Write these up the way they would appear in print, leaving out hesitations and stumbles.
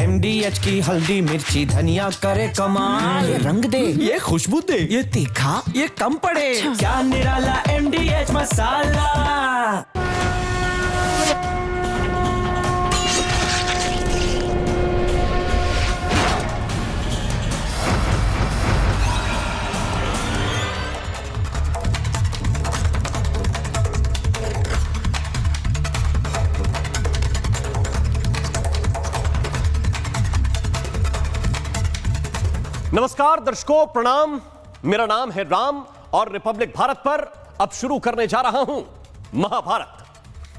MDH की हल्दी मिर्ची धनिया करे कमाल। ये रंग दे, ये खुशबू दे, ये तीखा, ये कम पड़े। अच्छा। क्या निराला MDH मसाला। नमस्कार दर्शकों, प्रणाम। मेरा नाम है राम और रिपब्लिक भारत पर अब शुरू करने जा रहा हूं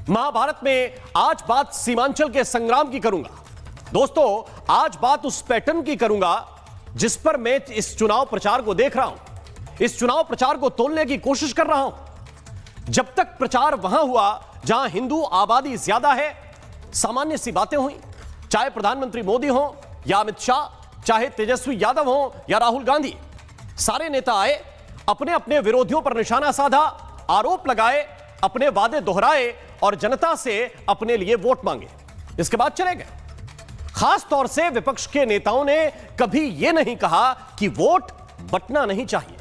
महाभारत में आज बात सीमांचल के संग्राम की करूंगा। दोस्तों, आज बात उस पैटर्न की करूंगा जिस पर मैं इस चुनाव प्रचार को देख रहा हूं, इस चुनाव प्रचार को तोलने की कोशिश कर रहा हूं। जब तक प्रचार वहां हुआ जहां हिंदू आबादी ज्यादा है, सामान्य सी बातें हुई, चाहे प्रधानमंत्री मोदी हो या अमित शाह, चाहे तेजस्वी यादव हो या राहुल गांधी। सारे नेता आए, अपने अपने विरोधियों पर निशाना साधा, आरोप लगाए, अपने वादे दोहराए और जनता से अपने लिए वोट मांगे। इसके बाद चले गए। खास तौर से विपक्ष के नेताओं ने कभी यह नहीं कहा कि वोट बंटना नहीं चाहिए।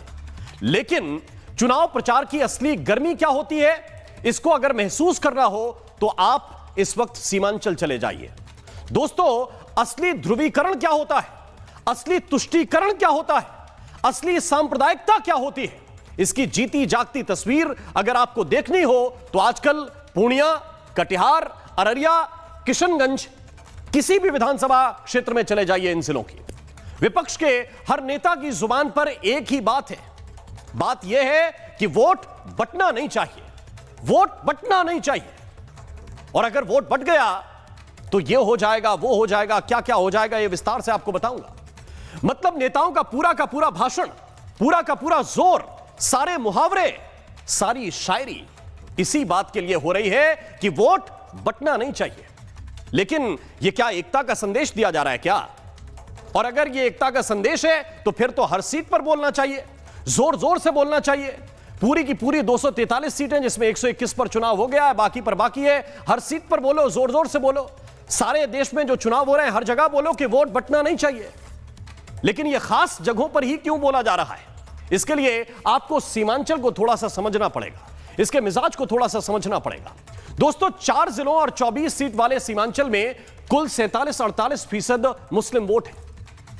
लेकिन चुनाव प्रचार की असली गर्मी क्या होती है, इसको अगर महसूस करना हो तो आप इस वक्त सीमांचल चले जाइए। दोस्तों, असली ध्रुवीकरण क्या होता है, असली तुष्टीकरण क्या होता है, असली सांप्रदायिकता क्या होती है, इसकी जीती जागती तस्वीर अगर आपको देखनी हो तो आजकल पूर्णिया, कटिहार, अररिया, किशनगंज, किसी भी विधानसभा क्षेत्र में चले जाइए। इन जिलों की विपक्ष के हर नेता की जुबान पर एक ही बात है। बात यह है कि वोट बंटना नहीं चाहिए, वोट बंटना नहीं चाहिए। और अगर वोट बंट गया तो यह हो जाएगा, वो हो जाएगा, क्या क्या हो जाएगा, यह विस्तार से आपको बताऊंगा। मतलब नेताओं का पूरा भाषण, पूरा का पूरा जोर, सारे मुहावरे, सारी शायरी इसी बात के लिए हो रही है कि वोट बंटना नहीं चाहिए। लेकिन यह क्या एकता का संदेश दिया जा रहा है क्या? और अगर यह एकता का संदेश है तो फिर तो हर सीट पर बोलना चाहिए, जोर जोर से बोलना चाहिए। पूरी की पूरी 243 सीटें जिसमें 121 पर चुनाव हो गया है, बाकी पर बाकी है, हर सीट पर बोलो, जोर जोर से बोलो। सारे देश में जो चुनाव हो रहे हैं हर जगह बोलो कि वोट बंटना नहीं चाहिए। लेकिन यह खास जगहों पर ही क्यों बोला जा रहा है, इसके लिए आपको सीमांचल को थोड़ा सा समझना पड़ेगा, इसके मिजाज को थोड़ा सा समझना पड़ेगा। दोस्तों, 4 जिलों और 24 सीट वाले सीमांचल में कुल 47-48% मुस्लिम वोट है।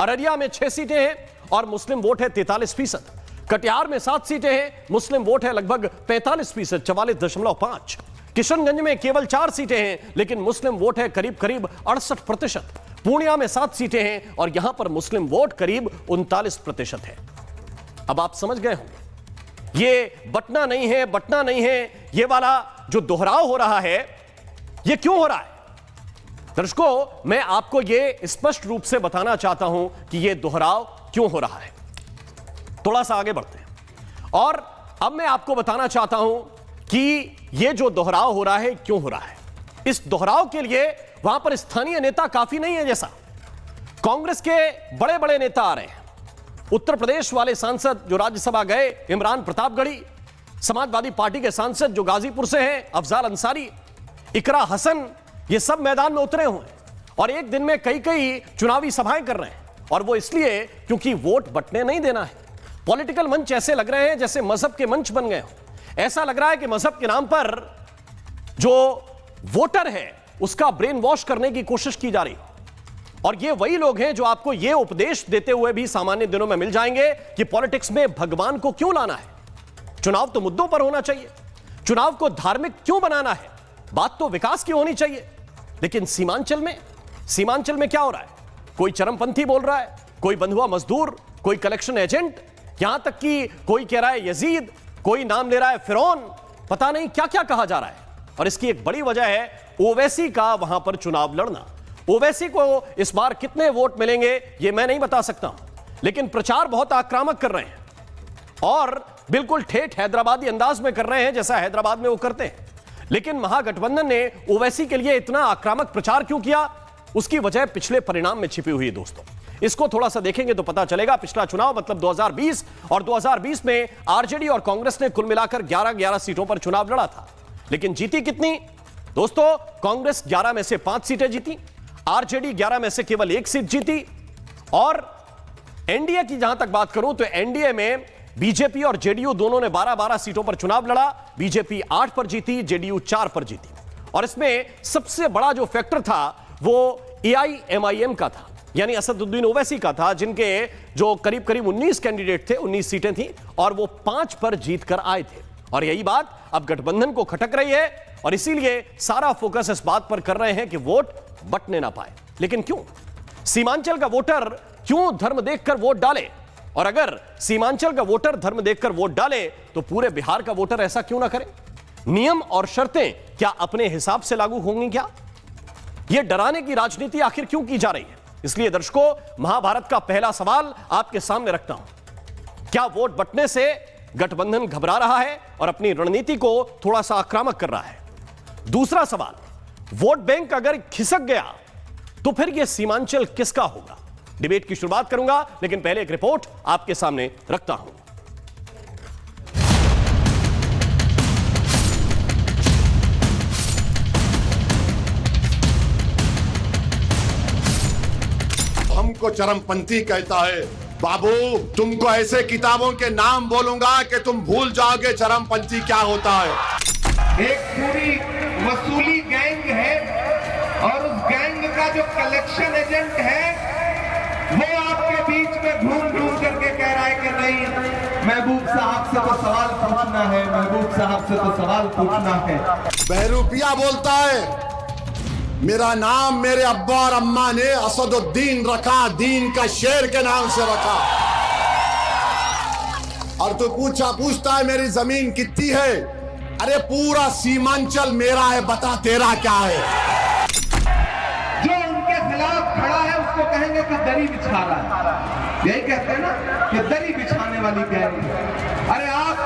अररिया में 6 सीटें हैं और मुस्लिम वोट है 43%। कटिहार में 7 सीटें हैं, मुस्लिम वोट है लगभग 45%, 44.5। किशनगंज में केवल 4 सीटें हैं लेकिन मुस्लिम वोट है करीब 68%। पूर्णिया में 7 सीटें हैं और यहां पर मुस्लिम वोट करीब 39% है। अब आप समझ गए होंगे, ये बंटना नहीं है, बंटना नहीं है, ये वाला जो दोहराव हो रहा है, ये क्यों हो रहा है? दर्शकों, मैं आपको ये स्पष्ट रूप से बताना चाहता हूं कि ये दोहराव क्यों हो रहा है। थोड़ा सा आगे बढ़ते हैं और अब मैं आपको बताना चाहता हूं कि यह जो दोहराव हो रहा है क्यों हो रहा है। इस दोहराव के लिए वहां पर स्थानीय नेता काफी नहीं है। जैसा कांग्रेस के बड़े बड़े नेता आ रहे हैं, उत्तर प्रदेश वाले सांसद जो राज्यसभा गए, इमरान प्रतापगढ़ी, समाजवादी पार्टी के सांसद जो गाजीपुर से हैं, अफजाल अंसारी, इकरा हसन, ये सब मैदान में उतरे हुए हैं और एक दिन में कई कई चुनावी सभाएं कर रहे हैं। और वो इसलिए क्योंकि वोट बंटने नहीं देना है। पॉलिटिकल मंच ऐसे लग रहे हैं जैसे मजहब के मंच बन गए हो। ऐसा लग रहा है कि मजहब के नाम पर जो वोटर है उसका ब्रेन वॉश करने की कोशिश की जा रही है। और ये वही लोग हैं जो आपको ये उपदेश देते हुए भी सामान्य दिनों में मिल जाएंगे कि पॉलिटिक्स में भगवान को क्यों लाना है, चुनाव तो मुद्दों पर होना चाहिए, चुनाव को धार्मिक क्यों बनाना है, बात तो विकास की होनी चाहिए। लेकिन सीमांचल में क्या हो रहा है? कोई चरमपंथी बोल रहा है, कोई बंधुआ मजदूर, कोई कलेक्शन एजेंट, यहां तक कि कोई कह रहा है यजीद, कोई नाम ले रहा है फिरौन, पता नहीं क्या क्या कहा जा रहा है। और इसकी एक बड़ी वजह है ओवैसी का वहां पर चुनाव लड़ना। ओवैसी को इस बार कितने वोट मिलेंगे यह मैं नहीं बता सकता हूं, लेकिन प्रचार बहुत आक्रामक कर रहे हैं और बिल्कुल ठेठ हैदराबादी अंदाज में कर रहे हैं जैसा हैदराबाद में वो करते हैं। लेकिन महागठबंधन ने ओवैसी के लिए इतना आक्रामक प्रचार क्यों किया, उसकी वजह पिछले परिणाम में छिपी हुई है। दोस्तों, इसको थोड़ा सा देखेंगे तो पता चलेगा। पिछला चुनाव मतलब 2020 और 2020 में आरजेडी और कांग्रेस ने कुल मिलाकर 11-11 सीटों पर चुनाव लड़ा था, लेकिन जीती कितनी? दोस्तों, कांग्रेस 11 में से 5 सीटें जीती, आरजेडी 11 में से केवल 1 सीट जीती। और एनडीए की जहां तक बात करूं तो एनडीए में बीजेपी और जेडीयू दोनों ने 12-12 सीटों पर चुनाव लड़ा। बीजेपी 8 पर जीती, जेडीयू 4 पर जीती। और इसमें सबसे बड़ा जो फैक्टर था वो एआईएमआईएम का था, यानी असदुद्दीन ओवैसी का था, जिनके जो करीब करीब 19 कैंडिडेट थे, 19 सीटें थी और वो 5 पर जीत कर आए थे। और यही बात अब गठबंधन को खटक रही है और इसीलिए सारा फोकस इस बात पर कर रहे हैं कि वोट बंटने ना पाए। लेकिन क्यों? सीमांचल का वोटर क्यों धर्म देखकर वोट डाले? और अगर सीमांचल का वोटर धर्म देखकर वोट डाले तो पूरे बिहार का वोटर ऐसा क्यों ना करे? नियम और शर्तें क्या अपने हिसाब से लागू होंगी क्या? यह डराने की राजनीति आखिर क्यों की जा रही है? इसलिए दर्शकों, महाभारत का पहला सवाल आपके सामने रखता हूं। क्या वोट बंटने से गठबंधन घबरा रहा है और अपनी रणनीति को थोड़ा सा आक्रामक कर रहा है? दूसरा सवाल, वोट बैंक अगर खिसक गया तो फिर यह सीमांचल किसका होगा? डिबेट की शुरुआत करूंगा, लेकिन पहले एक रिपोर्ट आपके सामने रखता हूं। हमको चरमपंथी कहता है। बाबू, तुमको ऐसे किताबों के नाम बोलूंगा कि तुम भूल जाओगे चरमपंथी क्या होता है। एक पूरी वसूली गैंग है और उस गैंग का जो कलेक्शन एजेंट है वो आपके बीच में घूम घूम करके कह रहा है कि नहीं, महबूब साहब से तो सवाल पूछना है, महबूब साहब से तो सवाल पूछना है। बहरूपिया बोलता है मेरा नाम मेरे अब्बा और अम्मा ने असदुद्दीन रखा, दीन का शेर के नाम से रखा। और तू पूछता है मेरी जमीन कितनी है? अरे पूरा सीमांचल मेरा है, बता तेरा क्या है? जो उनके खिलाफ खड़ा है उसको कहेंगे कि दरी बिछा रहा है। यही कहते हैं ना कि दरी बिछाने वाली गैंग। अरे आप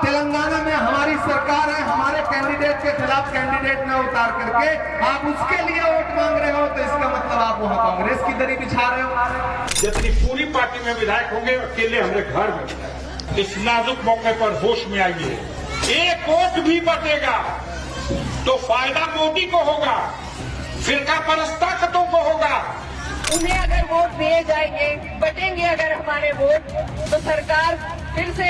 तेलंगाना में हमारी सरकार है, हमारे कैंडिडेट के खिलाफ कैंडिडेट ना उतार करके आप उसके लिए वोट मांग रहे हो, तो इसका मतलब आप वहां कांग्रेस की दरी बिछा रहे हो। जितनी पूरी पार्टी में विधायक होंगे अकेले हमारे घर में, इस नाजुक मौके पर होश में आइए। एक वोट भी बटेगा तो फायदा मोदी को होगा, फिरका परस्ताकतों को होगा। उन्हें अगर वोट दिए जाएंगे, बटेंगे अगर हमारे वोट, तो सरकार फिर से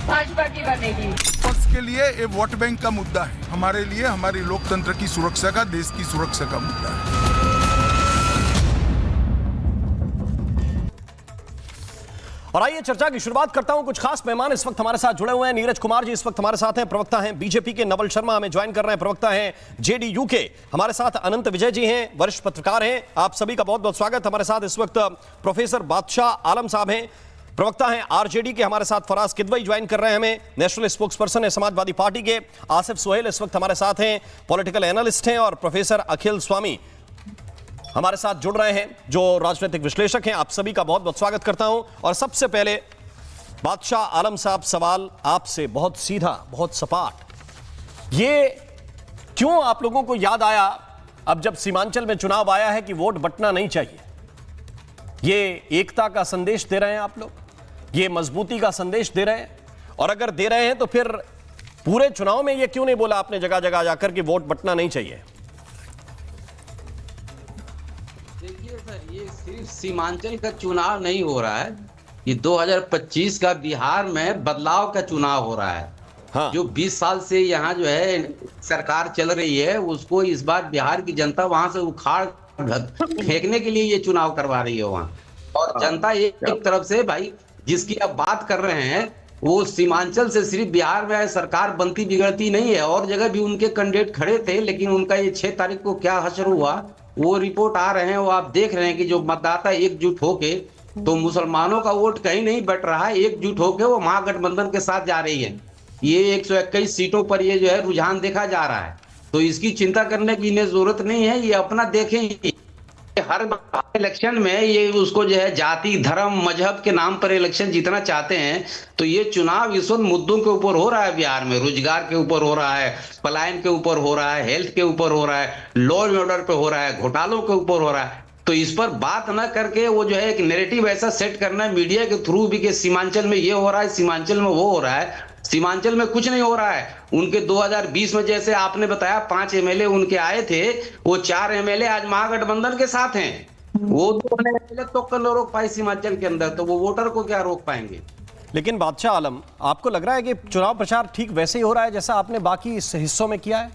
भाजपा की बनेगी। पक्ष के लिए ये वोट बैंक का मुद्दा है, हमारे लिए हमारी लोकतंत्र की सुरक्षा का, देश की सुरक्षा का मुद्दा है। और आइए चर्चा की शुरुआत करता हूं। कुछ खास मेहमान इस वक्त हमारे साथ जुड़े हुए हैं। नीरज कुमार जी इस वक्त हमारे साथ हैं, प्रवक्ता हैं बीजेपी के। नवल शर्मा हमें ज्वाइन कर रहे हैं, प्रवक्ता हैं जेडीयू के। हमारे साथ अनंत विजय जी हैं, वरिष्ठ पत्रकार हैं। आप सभी का बहुत बहुत स्वागत। हमारे साथ इस वक्त प्रोफेसर बादशाह आलम साहब हैं, प्रवक्ता हैं आरजेडी के। हमारे साथ फराज किदवई ज्वाइन कर रहे हैं हमें, नेशनल स्पोक्स पर्सन है समाजवादी पार्टी के। आसिफ सोहेल इस वक्त हमारे साथ हैं, पॉलिटिकल एनालिस्ट हैं। और प्रोफेसर अखिल स्वामी हमारे साथ जुड़ रहे हैं, जो राजनीतिक विश्लेषक हैं। आप सभी का बहुत बहुत स्वागत करता हूं। और सबसे पहले बादशाह आलम साहब, सवाल आपसे बहुत सीधा, बहुत सपाट। ये क्यों आप लोगों को याद आया अब जब सीमांचल में चुनाव आया है कि वोट बंटना नहीं चाहिए? ये एकता का संदेश दे रहे हैं आप लोग, ये मजबूती का संदेश दे रहे हैं? और अगर दे रहे हैं तो फिर पूरे चुनाव में ये क्यों नहीं बोला आपने जगह जगह जाकर कि वोट बंटना नहीं चाहिए? देखिए सर, ये सिर्फ सीमांचल का चुनाव नहीं हो रहा है, ये 2025 का बिहार में बदलाव का चुनाव हो रहा है। हाँ। जो 20 साल से यहाँ जो है सरकार चल रही है, उसको इस बार बिहार की जनता वहां से उखाड़ फेंकने के लिए ये चुनाव करवा रही है वहां। और जनता एक तरफ से, भाई जिसकी आप बात कर रहे हैं, वो सीमांचल से सिर्फ बिहार में सरकार बनती बिगड़ती नहीं है, और जगह भी उनके कैंडिडेट खड़े थे। लेकिन उनका ये 6 तारीख को क्या हश्र हुआ, वो रिपोर्ट आ रहे हैं, वो आप देख रहे हैं कि जो मतदाता एकजुट होके, तो मुसलमानों का वोट कहीं नहीं बट रहा है, एकजुट होके वो महागठबंधन के साथ जा रही है। ये 121 सीटों पर ये जो है रुझान देखा जा रहा है, तो इसकी चिंता करने की इन्हें जरूरत नहीं है। ये अपना देखें, हर इलेक्शन में ये उसको जो है जाति, धर्म, मजहब के नाम पर इलेक्शन जीतना चाहते हैं। तो ये चुनाव इस वक्त मुद्दों के ऊपर हो रहा है बिहार में, रोजगार के ऊपर हो रहा है, पलायन के ऊपर हो रहा है, हेल्थ के ऊपर हो रहा है, लॉ एंड ऑर्डर पे हो रहा है, घोटालों के ऊपर हो रहा है। तो इस पर बात ना करके वो जो है एक नैरेटिव ऐसा सेट करना है मीडिया के थ्रू भी कि सीमांचल में ये हो रहा है, सीमांचल में वो हो रहा है। सीमांचल में कुछ नहीं हो रहा है। उनके 2020 में जैसे आपने बताया 5 एमएलए उनके आए थे, वो 4 एमएलए आज महागठबंधन के साथ हैं। वो 2 एमएलए तो कल रोक पाए सीमांचल के अंदर, तो वो वोटर को क्या रोक पाएंगे। लेकिन बादशाह आलम, आपको लग रहा है कि चुनाव प्रचार ठीक वैसे ही हो रहा है जैसा आपने बाकी इस हिस्सों में किया है?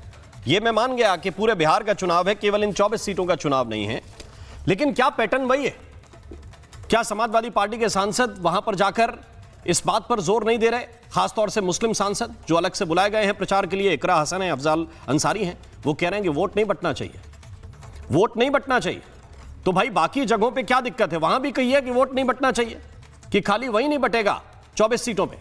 ये मैं मान गया कि पूरे बिहार का चुनाव है, केवल इन 24 सीटों का चुनाव नहीं है, लेकिन क्या पैटर्न वही है? क्या समाजवादी पार्टी के सांसद वहां पर जाकर इस बात पर जोर नहीं दे रहे, खासतौर से मुस्लिम सांसद जो अलग से बुलाए गए हैं प्रचार के लिए, इकरा हसन है, अफजाल अंसारी हैं, वो कह रहे हैं कि वोट नहीं बंटना चाहिए, वोट नहीं बंटना चाहिए। तो भाई बाकी जगहों पे क्या दिक्कत है? वहां भी कहिए कि वोट नहीं बंटना चाहिए, कि खाली वही नहीं बटेगा 24 सीटों पे।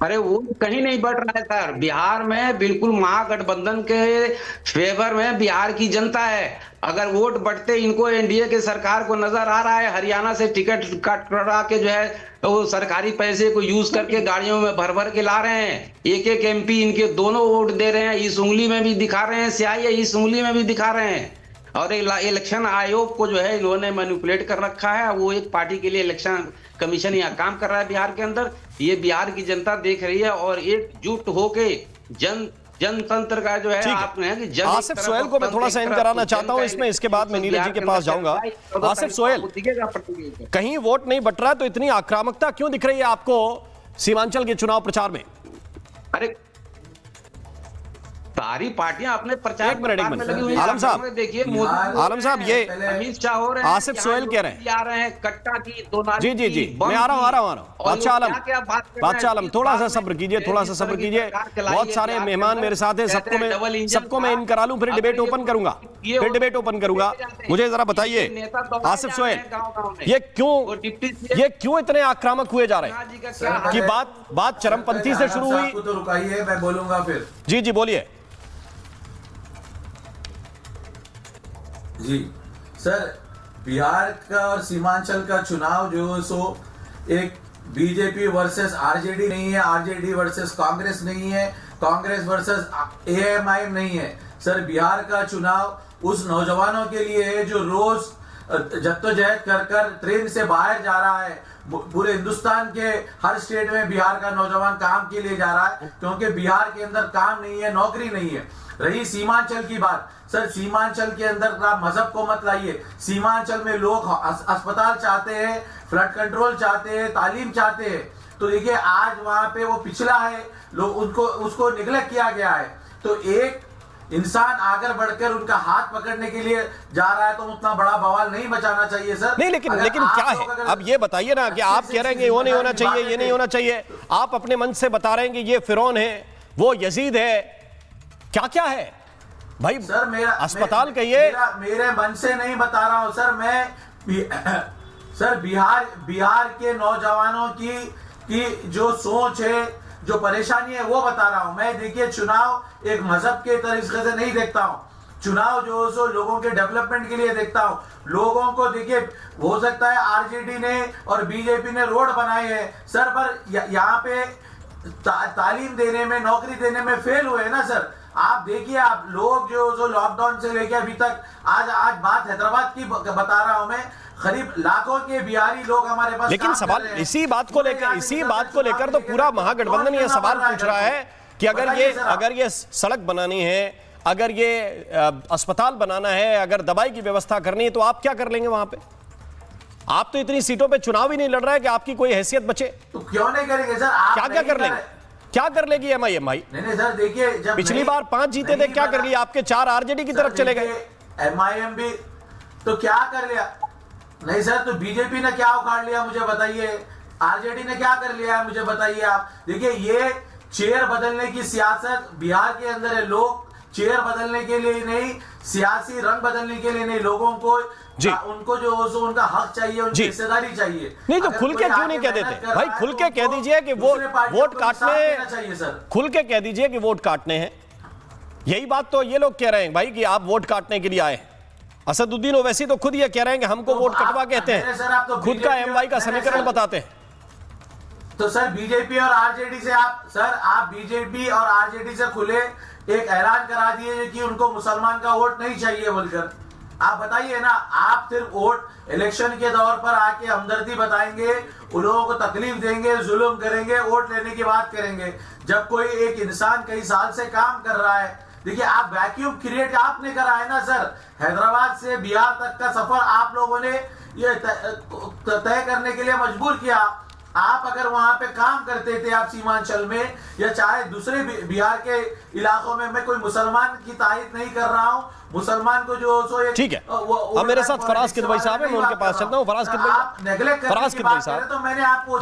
अरे वो कहीं नहीं बढ़ रहा है सर। बिहार में बिल्कुल महागठबंधन के फेवर में बिहार की जनता है। अगर वोट बढ़ते इनको एनडीए के सरकार को नजर आ रहा है, हरियाणा से टिकट कट करा के जो है वो सरकारी पैसे को यूज करके गाड़ियों में भर भर के ला रहे हैं। एक एक एमपी इनके दोनों वोट दे रहे हैं, इस उंगली में भी दिखा रहे हैं स्याही, इस उंगली में भी दिखा रहे हैं। और इलेक्शन आयोग को जो है इन्होंने मैनिपुलेट कर रखा है। वो एक पार्टी के लिए इलेक्शन कमीशन यहाँ काम कर रहा है बिहार के अंदर। ये बिहार की जनता देख रही है और एकजुट होके जनतंत्र का जो है आपने कि आसिफ सोहेल को मैं थोड़ा सा इन कराना चाहता हूं इसमें, इसके बाद मैं नीरज जी के पास जाऊंगा। आसिफ सोहेल, कहीं वोट नहीं बट रहा तो इतनी आक्रामकता क्यों दिख रही है आपको सीमांचल के चुनाव प्रचार में? अरे सारी पार्टियां अपने प्रचार में लगी हुई हैं। आलम साहब देखिए, आलम साहब, ये अमित शाह हो रहे हैं, आसिफ सोहेल कह रहे हैं, आ रहे हैं कट्टा की, जी जी जी, मैं आ रहा हूं। बादशाह आलम थोड़ा सा सब्र कीजिए, थोड़ा सा सब्र कीजिए। बहुत सारे मेहमान मेरे साथ हैं, सबको मैं इन करा लूं, फिर डिबेट ओपन करूंगा, मुझे जरा बताइए आसिफ सोहेल, ये क्यों इतने आक्रामक हुए जा रहे हैं कि बात चरमपंथी से शुरू हुई? तो रुकाइए, मैं बोलूंगा फिर। जी जी बोलिए। जी सर, बिहार का और सीमांचल का चुनाव जो सो एक बीजेपी वर्सेस आरजेडी नहीं है, आरजेडी वर्सेस कांग्रेस नहीं है, कांग्रेस वर्सेस एएमआईएम नहीं है। सर, बिहार का चुनाव उस नौजवानों के लिए है जो रोज जद्दोजहद कर कर ट्रेन से बाहर जा रहा है। पूरे हिंदुस्तान के हर स्टेट में बिहार का नौजवान काम के लिए जा रहा है, क्योंकि बिहार के अंदर काम नहीं है, नौकरी नहीं है। रही सीमांचल की बात, सर सीमांचल के अंदर आप मजहब को मत लाइए। सीमांचल में लोग अस्पताल चाहते हैं, फ्लड कंट्रोल चाहते हैं, तालीम चाहते हैं। तो देखिए आज वहां पे वो पिछला है, लोग उसको निगलेक्ट किया गया है। तो एक इंसान आगे बढ़कर उनका हाथ पकड़ने के लिए जा रहा है तो उतना बड़ा बवाल नहीं मचाना चाहिए सर। नहीं, लेकिन क्या है, अब ये बताइए ना कि आप कह रहे हैं कि वो नहीं होना चाहिए, ये नहीं होना चाहिए, आप अपने मन से बता रहे हैं कि ये फिरौन है, वो यजीद है, क्या क्या है भाई? सर मेरा अस्पताल कहिए। मेरे मन से नहीं बता रहा हूं सर, मैं सर बिहार के नौजवानों की जो सोच है, जो परेशानी है वो बता रहा हूं मैं। देखिए, चुनाव एक मजहब के तरीके से नहीं देखता हूं। चुनाव जो सो लोगों के डेवलपमेंट के लिए देखता हूं। लोगों को देखिए, हो सकता है आरजेडी ने और बीजेपी ने रोड बनाए हैं सर, पर यहाँ पे तालीम देने में, नौकरी देने में फेल हुए ना सर। आप देखिए, आप लोग जो लॉकडाउन से लेके अभी तक आज बात हैदराबाद की बता रहा हूं मैं, करीब लाखों के बिहारी लोग हमारे पास। लेकिन सवाल इसी बात को लेकर तो पूरा महागठबंधन ये सवाल पूछ रहा है कि अगर ये सड़क बनानी है, अगर ये अस्पताल बनाना है, अगर दवाई की व्यवस्था करनी है, तो आप क्या कर लेंगे वहां पे? आप तो इतनी सीटों पे चुनाव ही नहीं लड़ रहा है कि आपकी कोई हैसियत बचे। तो क्यों नहीं करेंगे सर? क्या कर लेंगे? क्या कर लेगी एमआईएम भाई? नहीं सर, देखिए, जब पिछली बार 5 जीते थे, क्या कर लिया? आपके 4 आरजेडी की तरफ चले गए। एमआईएम भी तो क्या कर लिया? नहीं सर, तो बीजेपी ने क्या उखाड़ लिया मुझे बताइए, आरजेडी ने क्या कर लिया मुझे बताइए आप। देखिए, ये चेयर बदलने की सियासत बिहार के अंदर है। लोग चेयर बदलने के लिए नहीं, सियासी रंग बदलने के लिए नहीं, लोगों को उनको जो उनका हक चाहिए, उनकी हिस्सेदारी चाहिए। नहीं तो खुल के क्यों नहीं कह देते भाई? खुल के कह दीजिए कि वोट काटने चाहिए सर। खुल के कह दीजिए कि वोट काटने हैं। यही बात तो ये लोग कह रहे हैं भाई कि आप वोट काटने के लिए आए। असदुद्दीन ओवैसी तो खुद ये कह रहे हैं कि हमको वोट कटवा कहते हैं, खुद का एमवाई का समीकरण बताते हैं। तो सर बीजेपी और आरजेडी से आप बीजेपी और आरजेडी से खुले एक ऐलान करा दिए कि उनको मुसलमान का वोट नहीं चाहिए बोलकर। आप बताइए ना, आप सिर्फ वोट इलेक्शन के दौर पर आके हमदर्दी बताएंगे, उन लोगों को तकलीफ देंगे, जुल्म करेंगे, वोट लेने की बात करेंगे। जब कोई एक इंसान कई साल से काम कर रहा है, देखिए आप वैक्यूम क्रिएट आपने करा है ना सर। हैदराबाद से बिहार तक का सफर आप लोगों ने ये तय करने के लिए मजबूर किया। आप अगर वहां पे काम करते थे, आप सीमांचल में या चाहे दूसरे बिहार के इलाकों में, मैं कोई मुसलमान की तारीफ नहीं कर रहा हूं, मुसलमान को जो सो ठीक है। अब मेरे साथ फराज किदवई साहब है, मैं उनके पास चलता हूं। फराज किदवई साहब, तो मैंने आपको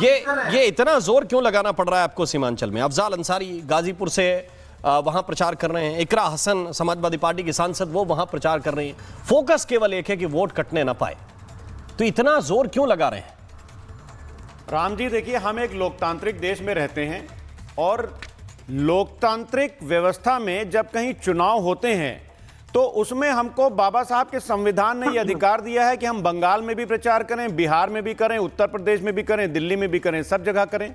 ये इतना जोर क्यों लगाना पड़ रहा है आपको सीमांचल में? अफजाल अंसारी गाजीपुर से वहां प्रचार कर रहे हैं, इकरा हसन समाजवादी पार्टी की सांसद वो वहां प्रचार कर रही हैं। फोकस केवल एक है कि वोट कटने ना पाए, तो इतना जोर क्यों लगा रहे हैं? राम जी देखिए, हम एक लोकतांत्रिक देश में रहते हैं और लोकतांत्रिक व्यवस्था में जब कहीं चुनाव होते हैं तो उसमें हमको बाबा साहब के संविधान ने यह अधिकार दिया है कि हम बंगाल में भी प्रचार करें, बिहार में भी करें, उत्तर प्रदेश में भी करें, दिल्ली में भी करें, सब जगह करें।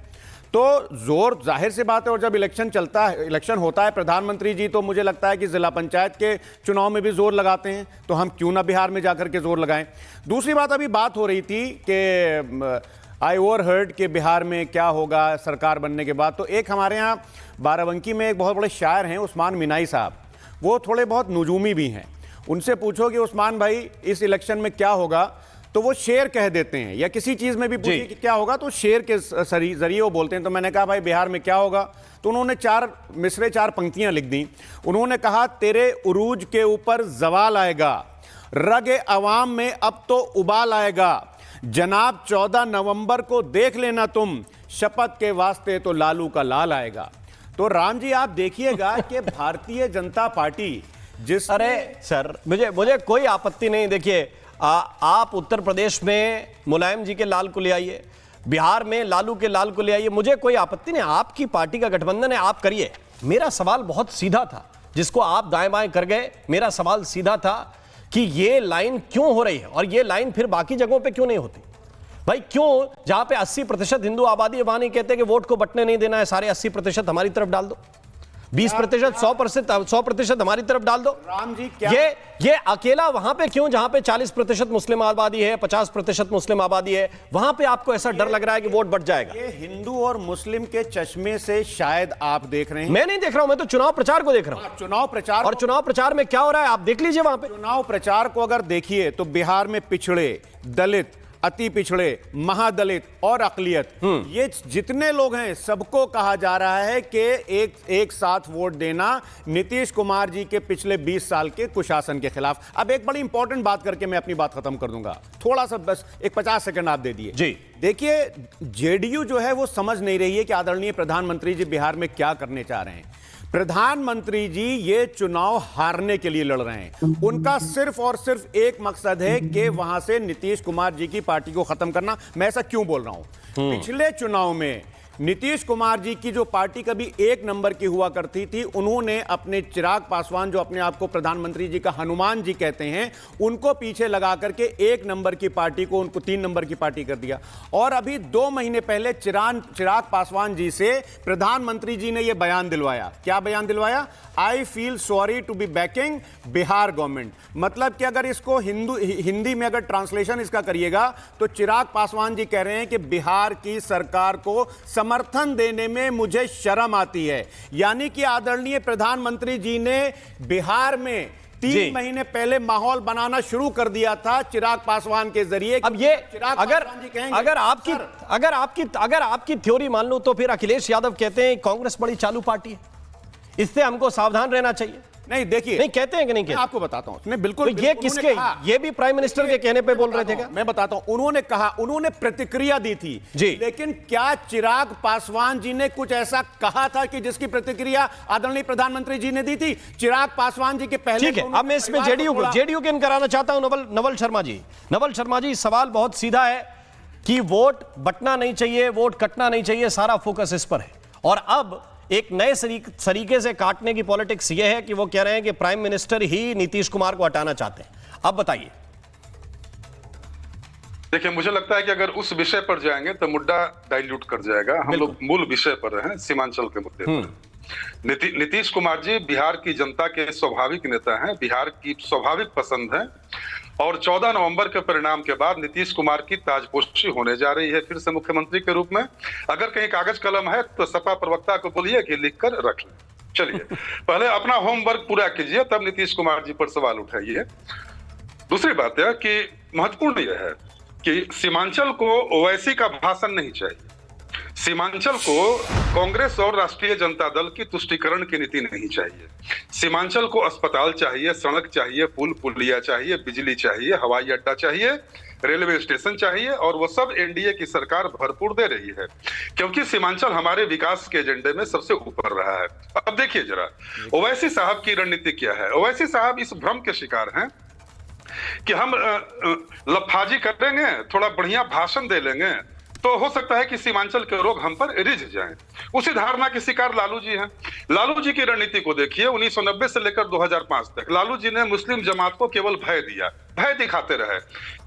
तो जोर जाहिर सी बात है। और जब इलेक्शन चलता है, इलेक्शन होता है, प्रधानमंत्री जी तो मुझे लगता है कि जिला पंचायत के चुनाव में भी जोर लगाते हैं, तो हम क्यों ना बिहार में जाकर के जोर लगाएं। दूसरी बात, अभी बात हो रही थी कि आई ओवरहर्ड के बिहार में क्या होगा सरकार बनने के बाद। तो एक हमारे यहाँ बाराबंकी में एक बहुत बड़े शायर हैं उस्मान मिनाई साहब, वो थोड़े बहुत नजूमी भी हैं। उनसे पूछो कि उस्मान भाई इस इलेक्शन में क्या होगा, तो वो शेर कह देते हैं, या किसी चीज़ में भी पूछिए कि क्या होगा तो शेर के जरिए वो बोलते हैं। तो मैंने कहा भाई बिहार में क्या होगा, तो उन्होंने 4 मिसरे 4 पंक्तियां लिख दी। उन्होंने कहा, तेरे उरूज के ऊपर जवाल आएगा, रगे अवाम में अब तो उबाल आएगा, जनाब 14 नवंबर को देख लेना तुम, शपथ के वास्ते तो लालू का लाल आएगा। तो राम जी आप देखिएगा कि भारतीय जनता पार्टी जिस अरे सर मुझे कोई आपत्ति नहीं। देखिए आप उत्तर प्रदेश में मुलायम जी के लाल को ले आइए, बिहार में लालू के लाल को ले आइए, मुझे कोई आपत्ति नहीं। आपकी पार्टी का गठबंधन है, आप करिए। मेरा सवाल बहुत सीधा था, जिसको आप दाएं बाएं कर गए। मेरा सवाल सीधा था कि ये लाइन क्यों हो रही है और ये लाइन फिर बाकी जगहों पे क्यों नहीं होती? भाई क्यों जहां पे 80% हिंदू आबादी है वहां नहीं कहते कि वोट को बंटने नहीं देना है, सारे 80% हमारी तरफ डाल दो, 20% 100% हमारी तरफ डाल दो। राम जी क्या ये अकेला वहां पे क्यों, जहां पे 40% मुस्लिम आबादी है, 50% मुस्लिम आबादी है, वहां पे आपको ऐसा डर लग रहा है कि वोट बढ़ जाएगा? ये हिंदू और मुस्लिम के चश्मे से शायद आप देख रहे हैं। मैं नहीं देख रहा हूं, मैं तो चुनाव प्रचार को देख रहा हूं। चुनाव प्रचार, और चुनाव प्रचार में क्या हो रहा है आप देख लीजिए। वहां पे चुनाव प्रचार को अगर देखिए तो बिहार में पिछड़े, दलित, अति पिछड़े, महादलित और अकलियत, ये जितने लोग हैं सबको कहा जा रहा है कि एक साथ वोट देना नीतीश कुमार जी के पिछले 20 साल के कुशासन के खिलाफ। अब एक बड़ी इंपॉर्टेंट बात करके मैं अपनी बात खत्म कर दूंगा, थोड़ा सा बस एक 50 सेकंड आप दे दिए जी। देखिए जेडीयू जो है वो समझ नहीं रही है कि आदरणीय प्रधानमंत्री जी बिहार में क्या करने चाह रहे हैं। प्रधानमंत्री जी ये चुनाव हारने के लिए लड़ रहे हैं। उनका सिर्फ और सिर्फ एक मकसद है कि वहां से नीतीश कुमार जी की पार्टी को खत्म करना। मैं ऐसा क्यों बोल रहा हूं? पिछले चुनाव में नीतीश कुमार जी की जो पार्टी कभी 1 नंबर की हुआ करती थी, उन्होंने अपने चिराग पासवान, जो अपने आप को प्रधानमंत्री जी का हनुमान जी कहते हैं, उनको पीछे लगा करके 1 नंबर की पार्टी को उनको 3 नंबर की पार्टी कर दिया। और अभी 2 महीने पहले चिराग पासवान जी से प्रधानमंत्री जी ने यह बयान दिलवाया। क्या बयान दिलवाया? I feel sorry to be backing Bihar government. मतलब कि अगर इसको हिंदी में अगर ट्रांसलेशन इसका करिएगा तो चिराग पासवान जी कह रहे हैं कि बिहार की सरकार को समर्थन देने में मुझे शर्म आती है। यानी कि आदरणीय प्रधानमंत्री जी ने बिहार में 3 महीने पहले माहौल बनाना शुरू कर दिया था चिराग पासवान के जरिए। अब ये अगर आपकी थ्योरी मान लो तो फिर अखिलेश यादव कहते हैं कांग्रेस बड़ी चालू पार्टी है, इससे हमको सावधान रहना चाहिए। नहीं देखिए, नहीं कहते हैं कि नहीं कहते? आपको बताता हूं, मैं बिल्कुल तो ये किसके, ये भी प्राइम मिनिस्टर के कहने पे बोल रहे थे क्या? मैं बताता हूं, उन्होंने कहा, उन्होंने प्रतिक्रिया दी थी जी। लेकिन क्या चिराग पासवान जी ने कुछ ऐसा कहा था कि जिसकी प्रतिक्रिया आदरणीय प्रधानमंत्री जी ने दी थी? चिराग पासवान जी के पहले। ठीक है, अब मैं इसमें जेडीयू के इन कराना चाहता हूं नवल शर्मा जी। नवल शर्मा जी, सवाल बहुत सीधा है कि वोट बंटना नहीं चाहिए, वोट कटना नहीं चाहिए, सारा फोकस इस पर है। और अब एक नए तरीके से काटने की पॉलिटिक्स यह है कि वो कह रहे हैं कि प्राइम मिनिस्टर ही नीतीश कुमार को हटाना चाहते हैं। अब बताइए। देखिए, मुझे लगता है कि अगर उस विषय पर जाएंगे तो मुद्दा डाइल्यूट कर जाएगा। हम लोग मूल विषय पर हैं, सीमांचल के मुद्दे पर। नीतीश कुमार जी बिहार की जनता के स्वाभाविक नेता हैं, बिहार की स्वाभाविक पसंद है और 14 नवंबर के परिणाम के बाद नीतीश कुमार की ताजपोशी होने जा रही है फिर से मुख्यमंत्री के रूप में। अगर कहीं कागज कलम है तो सपा प्रवक्ता को बोलिए कि लिख कर रख लें। चलिए पहले अपना होमवर्क पूरा कीजिए, तब नीतीश कुमार जी पर सवाल उठाइए। दूसरी बात है कि महत्वपूर्ण यह है कि सीमांचल को ओवैसी का भाषण नहीं चाहिए, सीमांचल को कांग्रेस और राष्ट्रीय जनता दल की तुष्टीकरण की नीति नहीं चाहिए। सीमांचल को अस्पताल चाहिए, सड़क चाहिए, पुल पुलिया चाहिए, बिजली चाहिए, हवाई अड्डा चाहिए, रेलवे स्टेशन चाहिए, और वो सब एनडीए की सरकार भरपूर दे रही है, क्योंकि सीमांचल हमारे विकास के एजेंडे में सबसे ऊपर रहा है। अब देखिए जरा ओवैसी साहब की रणनीति क्या है। ओवैसी साहब इस भ्रम के शिकार हैं कि हम लफाजी करेंगे, थोड़ा बढ़िया भाषण दे लेंगे तो हो सकता है कि सीमांचल के लोग हम पर रिझ जाएं। उसी धारणा के शिकार लालू जी हैं। लालू जी की रणनीति को देखिए, 1990 से लेकर 2005 तक लालू जी ने मुस्लिम जमात को केवल भय दिया, भय दिखाते रहे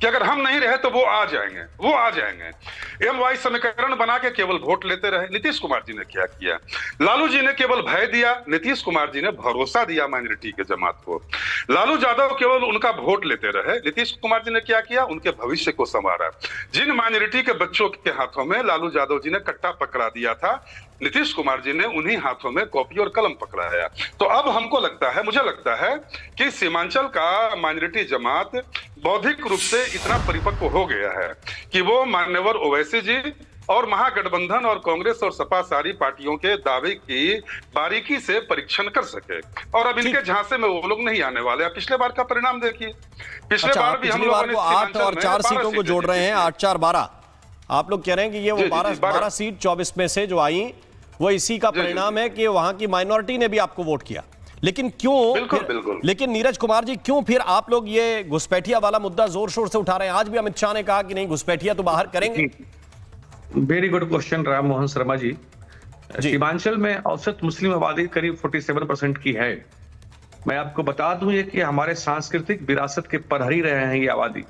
कि अगर हम नहीं रहे तो वो आ जाएंगे, वो आ जाएंगे। MY समीकरण बना के केवल वोट लेते रहे। नीतीश कुमार जी ने क्या किया? लालू जी ने केवल भय दिया, नीतीश कुमार जी ने भरोसा दिया माइनॉरिटी के जमात को। लालू यादव केवल उनका वोट लेते रहे, नीतीश कुमार जी ने क्या किया? उनके भविष्य को संवारा। जिन माइनॉरिटी के बच्चों के हाथों में लालू यादव जी ने कट्टा पकड़ा दिया था, नीतीश कुमार जी ने उन्हीं हाथों में कॉपी और कलम पकड़ाया। तो अब हमको लगता है, मुझे लगता है कि सीमांचल का माइनॉरिटी जमात बौद्धिक रूप से इतना परिपक्व हो गया है कि वो मान्यवर ओवैसी जी और महागठबंधन और कांग्रेस और सपा सारी पार्टियों के दावे की बारीकी से परीक्षण कर सके। और अब इनके झांसे में वो लोग नहीं आने वाले। पिछले बार का परिणाम देखिए, पिछले बार भी हम लोगों ने 8 और 4 सीटों को जोड़ रहे हैं, 8, 4, 12। आप लोग कह रहे हैं कि ये वो 12 सीट 24 में से जो आई वो इसी का परिणाम है कि वहां की माइनॉरिटी ने भी आपको वोट किया। लेकिन क्यों बिल्कुल। लेकिन नीरज कुमार जी, क्यों फिर आप लोग ये घुसपैठिया वाला मुद्दा जोर शोर से उठा रहे हैं? आज भी अमित शाह ने कहा कि नहीं, घुसपैठिया तो बाहर करेंगे। Very good question Ram Mohan Sharma ji. Seemanchal में औसत मुस्लिम आबादी करीब 47% की है। मैं आपको बता दूं ये कि हमारे सांस्कृतिक विरासत के प्रहरी रहे हैं ये आबादी।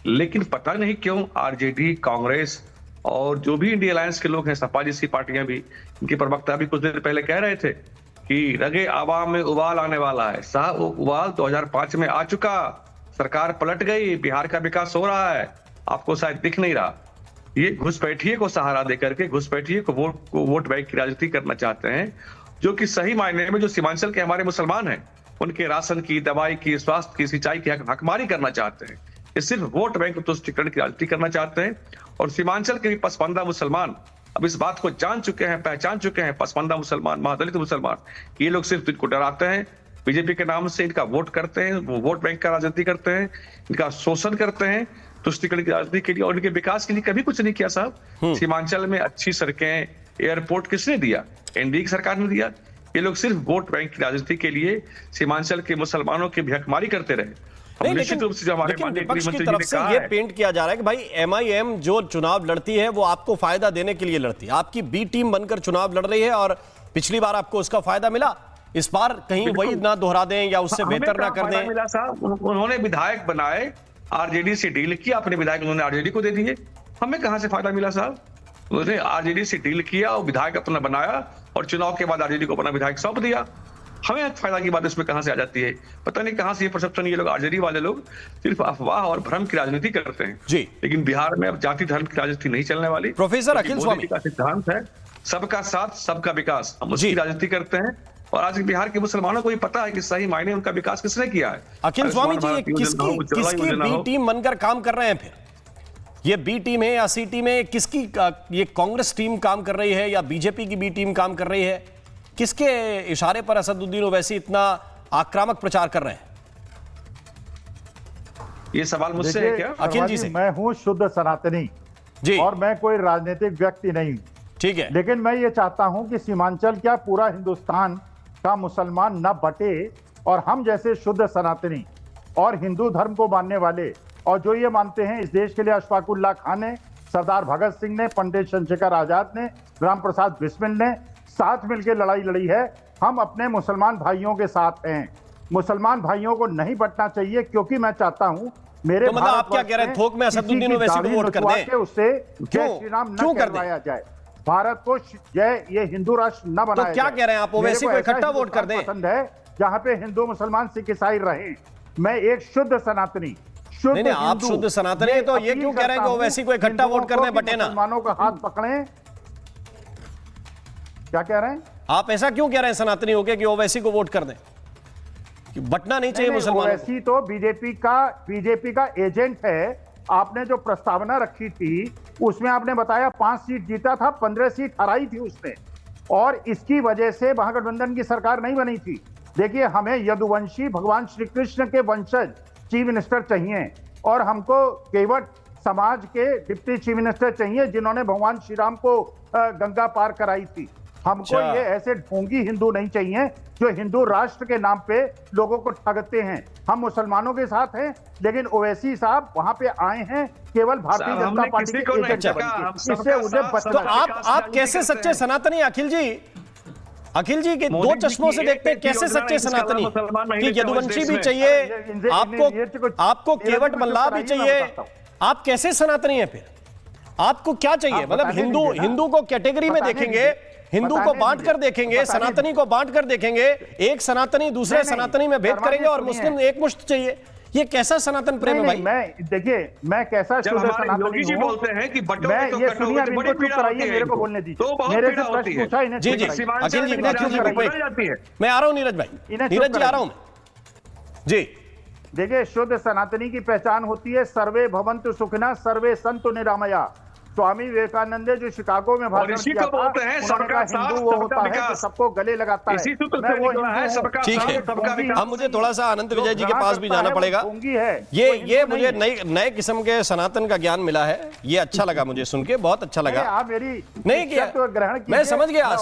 लेकिन पता नहीं क्यों आरजेडी, कांग्रेस और जो भी इंडिया अलायंस के लोग हैं, सपा जैसी पार्टियां भी, इनके प्रवक्ता भी कुछ देर पहले कह रहे थे कि रगे आवाम में उबाल आने वाला है। साहब वो उबाल 2005 में आ चुका, सरकार पलट गई, बिहार का विकास हो रहा है, आपको शायद दिख नहीं रहा। ये घुसपैठिए को सहारा देकर के घुसपैठिए को वोट बैंक की राजनीति करना चाहते हैं, जो कि सही मायने में जो सीमांचल के हमारे मुसलमान हैं उनके राशन की, दवाई की, स्वास्थ्य की, सिंचाई की हकमारी करना चाहते हैं। ये सिर्फ वोट बैंक तुष्टीकरण की राजनीति करना चाहते हैं। और सीमांचल के भी पसमानदा मुसलमान अब इस बात को जान चुके हैं, पहचान चुके हैं, पसमानदा मुसलमान, महादलित मुसलमान, ये लोग सिर्फ इनको डराते हैं, बीजेपी के नाम से इनका वोट करते हैं, वो वोट बैंक का राजनीति करते हैं, इनका शोषण करते हैं तुष्टीकरण की राजनीति के लिए, और इनके विकास के लिए कभी कुछ नहीं किया। साहब सीमांचल में अच्छी सड़कें, एयरपोर्ट किसने दिया? एनडीए की सरकार ने दिया। ये लोग सिर्फ वोट बैंक की राजनीति के लिए सीमांचल के मुसलमानों की भिखमारी करते रहे। लेकिन विपक्ष की तरफ से ये पेंट किया जा रहा है कि भाई MIM जो चुनाव लड़ती है वो आपको फायदा देने के लिए लड़ती है, आपकी बी टीम बनकर चुनाव लड़ रही है और पिछली बार आपको उसका फायदा मिला, इस बार कहीं वही ना दोहरा दें या उससे बेहतर ना कर दें। मिला साहब, उन्होंने विधायक बनाए, आरजेडी से डील किया, अपने विधायक उन्होंने आरजेडी को दे दिए। हमें कहां से फायदा मिला साहब? उन्होंने आरजेडी से डील किया और विधायक अपना बनाया और चुनाव के बाद आरजेडी को अपना विधायक सौंप दिया। हमें फायदा की बात इसमें कहां से आ जाती है? पता नहीं कहां से ये परसेप्शन, ये लोग आरजेडी वाले लोग सिर्फ अफवाह और भ्रम की राजनीति करते हैं जी। लेकिन बिहार में अब जाति धर्म की राजनीति नहीं चलने वाली। प्रोफेसर अखिल स्वामी का सिद्धांत है सबका साथ सबका विकास, हम उसकी राजनीति करते हैं। और आज बिहार के मुसलमानों को भी पता है कि सही मायने उनका विकास किसने किया है। अखिल स्वामी जी, किसकी बी टीम बनकर काम कर रहे हैं? फिर ये बी टीम है या सी टीम है? किसकी ये कांग्रेस टीम काम कर रही है या बीजेपी की बी टीम काम कर रही है? किसके इशारे पर असदुद्दीन ओवैसी इतना आक्रामक प्रचार कर रहे हैं? ये सवाल मुझसे है क्या? अखिल जी से। मैं हूं शुद्ध सनातनी जी, और मैं कोई राजनीतिक व्यक्ति नहीं, ठीक है। लेकिन मैं ये चाहता हूं कि सीमांचल क्या पूरा हिंदुस्तान का मुसलमान न बटे और हम जैसे शुद्ध सनातनी और हिंदू धर्म को मानने वाले और जो ये मानते हैं इस देश के लिए अशफाकुल्लाह खान ने, सरदार भगत सिंह ने, पंडित चंद्रशेखर आजाद ने, राम प्रसाद बिस्मिल ने साथ मिलकर लड़ाई लड़ी है। हम अपने मुसलमान भाइयों के साथ हैं। मुसलमान भाइयों को नहीं बटना चाहिए, क्योंकि मैं चाहता हूं मेरे तो मतलब आप क्या कह रहे हैं, थोक में असदुद्दीन ओवैसी को वोट कर दें? उससे जय श्री राम न करवाया जाए, भारत को जय ये हिंदू राष्ट्र न बनाया। तो क्या कह रहे हैं आप, ओवैसी को इकट्ठा वोट कर दें? पसंद है जहां पे हिंदू मुसलमान सिख ईसाई रहे। मैं एक शुद्ध सनातनी, शुद्ध नहीं, आप हिंदू शुद्ध सनातनी हैं, तो ये क्यों कह रहे हैं कि ओवैसी को इकट्ठा वोट कर दें, बटे ना? मुसलमानों का हाथ पकड़ें। क्या कह रहे हैं आप? ऐसा क्यों कह रहे हैं सनातनी होके कि ओवैसी को वोट कर दें, कि बटना नहीं चाहिए मुसलमानों? ओवैसी तो बीजेपी का एजेंट है। आपने जो प्रस्तावना रखी थी उसमें आपने बताया 5 सीट जीता था, 15 सीट हराई थी उसने, और इसकी वजह से महागठबंधन की सरकार नहीं बनी थी। देखिए, हमें यदुवंशी भगवान श्री कृष्ण के वंशज चीफ मिनिस्टर चाहिए, और हमको केवट समाज के डिप्टी चीफ मिनिस्टर चाहिए जिन्होंने भगवान श्री राम को गंगा पार कराई थी। हमको ये ऐसे ढोंगी हिंदू नहीं चाहिए जो हिंदू राष्ट्र के नाम पे लोगों को ठगते हैं। हम मुसलमानों के साथ हैं, लेकिन ओवैसी साहब वहां पे आए हैं केवल भारतीय जनता पार्टी के एजेंट बनके। इससे उन्हें बचना। तो आप कैसे सच्चे सनातनी? अखिल जी के दो चश्मों से देखते हैं, कैसे सच्चे सनातनी? कि यदुवंशी भी चाहिए आपको, केवट मल्लाह भी चाहिए, आप कैसे सनातनी हैं फिर? आपको क्या चाहिए? मतलब हिंदू को कैटेगरी में देखेंगे, हिंदू को बांट कर देखेंगे, सनातनी को बांट कर देखेंगे, एक सनातनी दूसरे सनातनी में भेद करेंगे, और मुस्लिम एक मुश्त चाहिए। ये कैसा सनातन प्रेम है भाई? मैं कैसा शुद्ध सनातनी हूं? बोलते हैं कि मैं ये सुनिए, अब इनको चुप कराइए, मेरे को बोलने दीजिए। मेरे से प्रश्न पूछा इन्हें। जी अखिल जी, मैं आ रहा हूं नीरज भाई, नीरज जी आ रहा हूं मैं जी। देखिए, शुद्ध सनातनी की पहचान होती है सर्वे भवन्तु सुखिनः सर्वे सन्तु निरामया। स्वामी विवेकानंद जो शिकागो में भाषण किया था, उन्होंने कहा हिंदू वो होता है जो सबको गले लगाता है। ठीक है, अब मुझे थोड़ा सा अनंत विजय जी के पास भी जाना पड़ेगा। ये मुझे नए किस्म के सनातन का ज्ञान मिला है, ये अच्छा लगा मुझे सुन के, बहुत अच्छा लगा। आप मेरी नहीं किया, मैं समझ गया।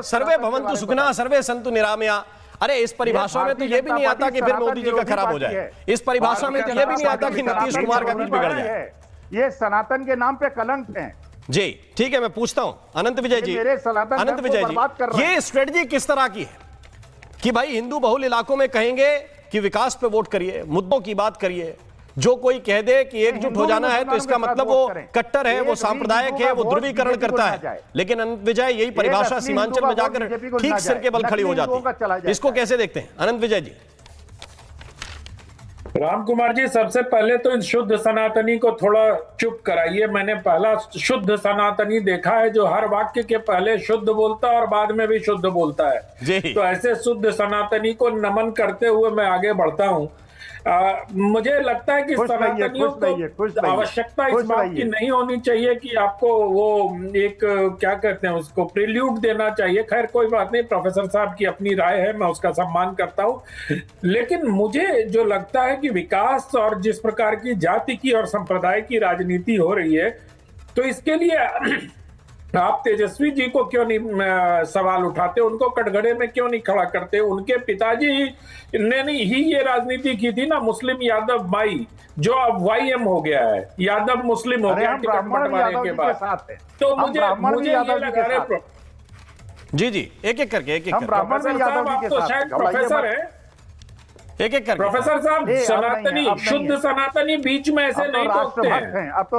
सर्वे भवन्तु सुखिनः सर्वे सन्तु निरामया। अरे इस परिभाषा में तो ये भी नहीं आता कि फिर मोदी जी का खराब हो जाए। इस परिभाषा में तो ये भी नहीं आता कि नीतीश कुमार का कुछ बिगड़ जाए। ये सनातन के नाम पे कलंक है जी। ठीक है, मैं पूछता हूं अनंत विजय जी, अनंत विजय जी, ये स्ट्रेटजी किस तरह की है कि भाई हिंदू बहुल इलाकों में कहेंगे कि विकास पे वोट करिए, मुद्दों की बात करिए, जो कोई कह दे कि एकजुट हो जाना है तो इसका मतलब वो कट्टर है, वो सांप्रदायिक है, वो ध्रुवीकरण करता है। लेकिन अनंत विजय यही परिभाषा सीमांचल में जाकर ठीक सिर के बल खड़ी हो जाती है। इसको कैसे देखते हैं अनंत विजय जी? राम कुमार जी, सबसे पहले तो इन शुद्ध सनातनी को थोड़ा चुप कराइए। मैंने पहला शुद्ध सनातनी देखा है जो हर वाक्य के पहले शुद्ध बोलता है और बाद में भी शुद्ध बोलता है। तो ऐसे शुद्ध सनातनी को नमन करते हुए मैं आगे बढ़ता हूं। मुझे लगता है कि सनातनियों को आवश्यकता इस बात की नहीं होनी चाहिए कि आपको वो एक क्या कहते हैं उसको प्रिल्यूड देना चाहिए। खैर कोई बात नहीं, प्रोफेसर साहब की अपनी राय है, मैं उसका सम्मान करता हूं। लेकिन मुझे जो लगता है कि विकास और जिस प्रकार की जाति की और संप्रदाय की राजनीति हो रही है, तो इसके लिए आप तेजस्वी जी को क्यों नहीं सवाल उठाते, उनको कटघरे में क्यों नहीं खड़ा करते? उनके पिताजी ने नहीं ही ये राजनीति की थी ना, मुस्लिम यादव बाई, जो अब YM हो गया है, यादव मुस्लिम हो गया टिकट बंटवारे के बाद। तो मुझे ये लगा रहे जी एक करके आप तो शायद प्रोफेसर है, एक करके प्रोफेसर साहब। सनातनी, शुद्ध सनातनी बीच में ऐसे नहीं टोकते हैं। अब तो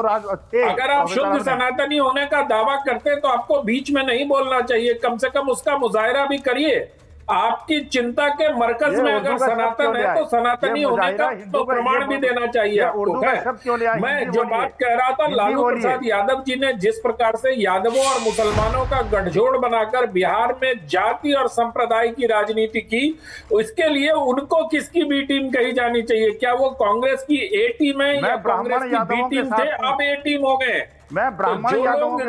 अगर आप शुद्ध सनातनी होने का दावा करते हैं तो आपको बीच में नहीं बोलना चाहिए, कम से कम उसका मुजाहिरा भी करिए। आपकी चिंता के मरकज में अगर सनातन है तो सनातनी होने का तो प्रमाण भी देना चाहिए आपको। मैं जो बात कह रहा था, लालू प्रसाद यादव जी ने जिस प्रकार से यादवों और मुसलमानों का गठजोड़ बनाकर बिहार में जाति और संप्रदाय की राजनीति की, इसके लिए उनको किसकी बी टीम कही जानी चाहिए? क्या वो कांग्रेस की A टीम है या कांग्रेस की B टीम थे, अब A टीम हो गए? मैं ब्राह्मण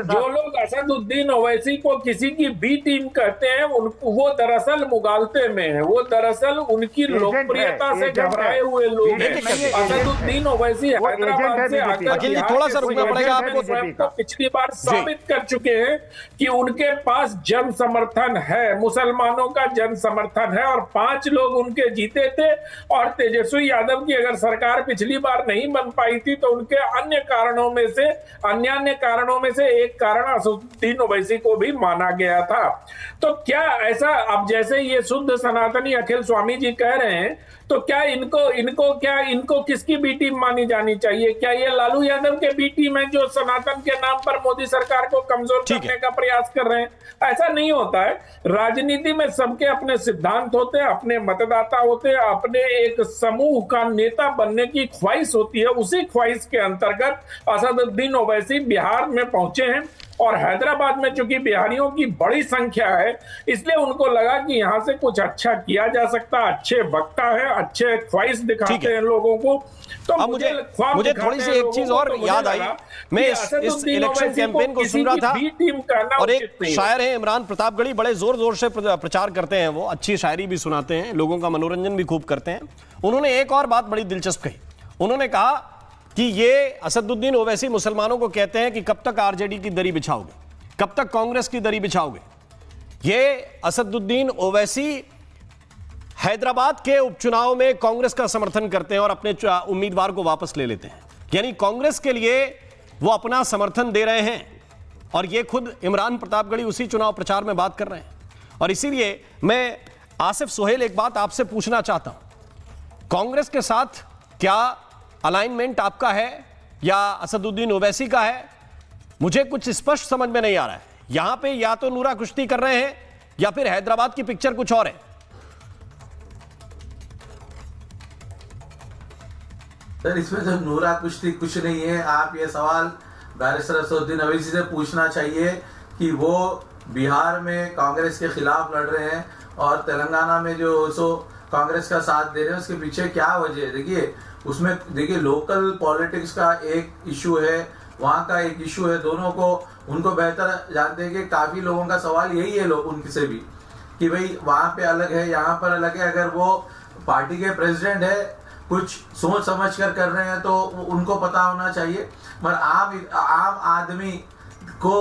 जो लोग असदुद्दीन ओवैसी को किसी की बी टीम कहते हैं, वो दरअसल मुगालते में है, वो दरअसल उनकी लोकप्रियता से घबराए हुए लोग हैं। असदुद्दीन ओवैसी हैदराबाद से आकर थोड़ा सा रुकना पड़ेगा आपको। पिछली बार साबित कर चुके हैं कि उनके पास जन समर्थन है, मुसलमानों का जन समर्थन है, और 5 लोग उनके जीते थे। और तेजस्वी यादव की अगर सरकार पिछली बार नहीं बन पाई थी तो उनके अन्य कारणों में से एक कारण असदुद्दीन ओवैसी को भी माना गया था। तो क्या ऐसा अब जैसे ये शुद्ध सनातनी अखिल स्वामी जी कह रहे हैं, तो क्या इनको किसकी बी टीम मानी जानी चाहिए? क्या ये लालू यादव के बी टीम है जो सनातन के नाम पर मोदी सरकार को कमजोर करने का प्रयास कर रहे हैं? ऐसा नहीं होता है। राजनीति में सबके अपने सिद्धांत होते हैं, अपने मतदाता होते हैं, अपने एक समूह का नेता बनने की ख्वाहिश होती है। उसी ख्वाहिश के अंतर्गत असदुद्दीन ओवैसी बिहार में पहुंचे हैं और हैदराबाद में चूंकि बिहारियों की बड़ी संख्या है, इसलिए उनको लगा कि यहां से कुछ अच्छा किया जा सकता है। अच्छे वक्ता है, अच्छे ख्वाहिश दिखाते हैं लोगों को। तो अब मुझे थोड़ी सी एक चीज और याद आई। मैं इस इलेक्शन कैंपेन को सुन रहा था और एक शायर है इमरान प्रतापगढ़ी, बड़े जोर जोर से प्रचार करते हैं, वो अच्छी शायरी भी सुनाते हैं, लोगों का मनोरंजन भी खूब करते हैं। उन्होंने एक और बात बड़ी दिलचस्प कही। उन्होंने कहा कि ये असदुद्दीन ओवैसी मुसलमानों को कहते हैं कि कब तक आरजेडी की दरी बिछाओगे, कब तक कांग्रेस की दरी बिछाओगे। ये असदुद्दीन ओवैसी हैदराबाद के उपचुनाव में कांग्रेस का समर्थन करते हैं और अपने उम्मीदवार को वापस ले लेते हैं, यानी कांग्रेस के लिए वो अपना समर्थन दे रहे हैं। और ये खुद इमरान प्रतापगढ़ी उसी चुनाव प्रचार में बात कर रहे हैं। और इसीलिए मैं आसिफ सोहेल एक बात आपसे पूछना चाहता हूं, कांग्रेस के साथ क्या अलाइनमेंट आपका है या असदुद्दीन ओवैसी का है? मुझे कुछ स्पष्ट समझ में नहीं आ रहा है। यहां पे या तो नूरा कुश्ती कर रहे हैं या फिर हैदराबाद की पिक्चर कुछ और है। सर, इसमें तो नूरा कुश्ती कुछ नहीं है। आप ये सवाल बैरिस्टर असदुद्दीन ओवैसी से पूछना चाहिए कि वो बिहार में कांग्रेस के खिलाफ लड़ रहे हैं और तेलंगाना में जो सो कांग्रेस का साथ दे रहे हैं, उसके पीछे क्या वजह है? देखिए लोकल पॉलिटिक्स का एक इशू है, वहाँ का एक इशू है। दोनों को उनको बेहतर जानते हैं कि काफी लोगों का सवाल यही है लोग उनसे भी कि भाई वहाँ पे अलग है, यहाँ पर अलग है। अगर वो पार्टी के प्रेसिडेंट है, कुछ सोच समझ कर रहे हैं तो उनको पता होना चाहिए। मगर आम आदमी को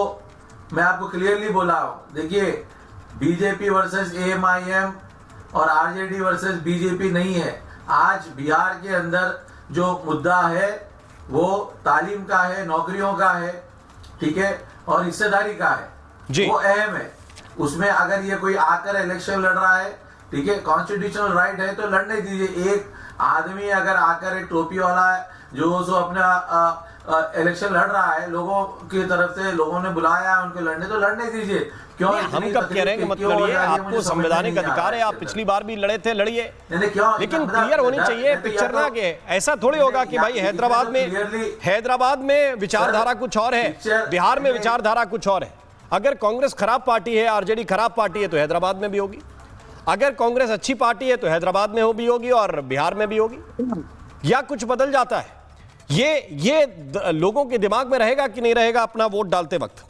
मैं आपको क्लियरली बोला हूँ, देखिए बीजेपी वर्सेस एएमआईएम और आरजेडी वर्सेस बीजेपी नहीं है। आज बिहार के अंदर जो मुद्दा है वो तालीम का है, नौकरियों का है, ठीक है, और हिस्सेदारी का है, वो अहम है। उसमें अगर ये कोई आकर इलेक्शन लड़ रहा है, ठीक है, कॉन्स्टिट्यूशनल राइट है तो लड़ने दीजिए। एक आदमी अगर आकर एक टोपी वाला है जो सो अपना इलेक्शन लड़ रहा है, लोगों की तरफ से लोगों ने बुलाया है उनको लड़ने, तो लड़ने दीजिए। क्यों हम कब कह रहे हैं कि मत लड़िए? आपको संवैधानिक अधिकार है, आप पिछली बार भी लड़े थे, लड़िए, लेकिन क्लियर होनी चाहिए पिक्चर ना के ऐसा थोड़ी होगा कि भाई हैदराबाद में विचारधारा कुछ और है, बिहार में विचारधारा कुछ और है। अगर कांग्रेस खराब पार्टी है, आरजेडी खराब पार्टी है तो हैदराबाद में भी होगी। अगर कांग्रेस अच्छी पार्टी है तो हैदराबाद में भी होगी और बिहार में भी होगी, या कुछ बदल जाता है। ये लोगों के दिमाग में रहेगा कि नहीं रहेगा अपना वोट डालते वक्त,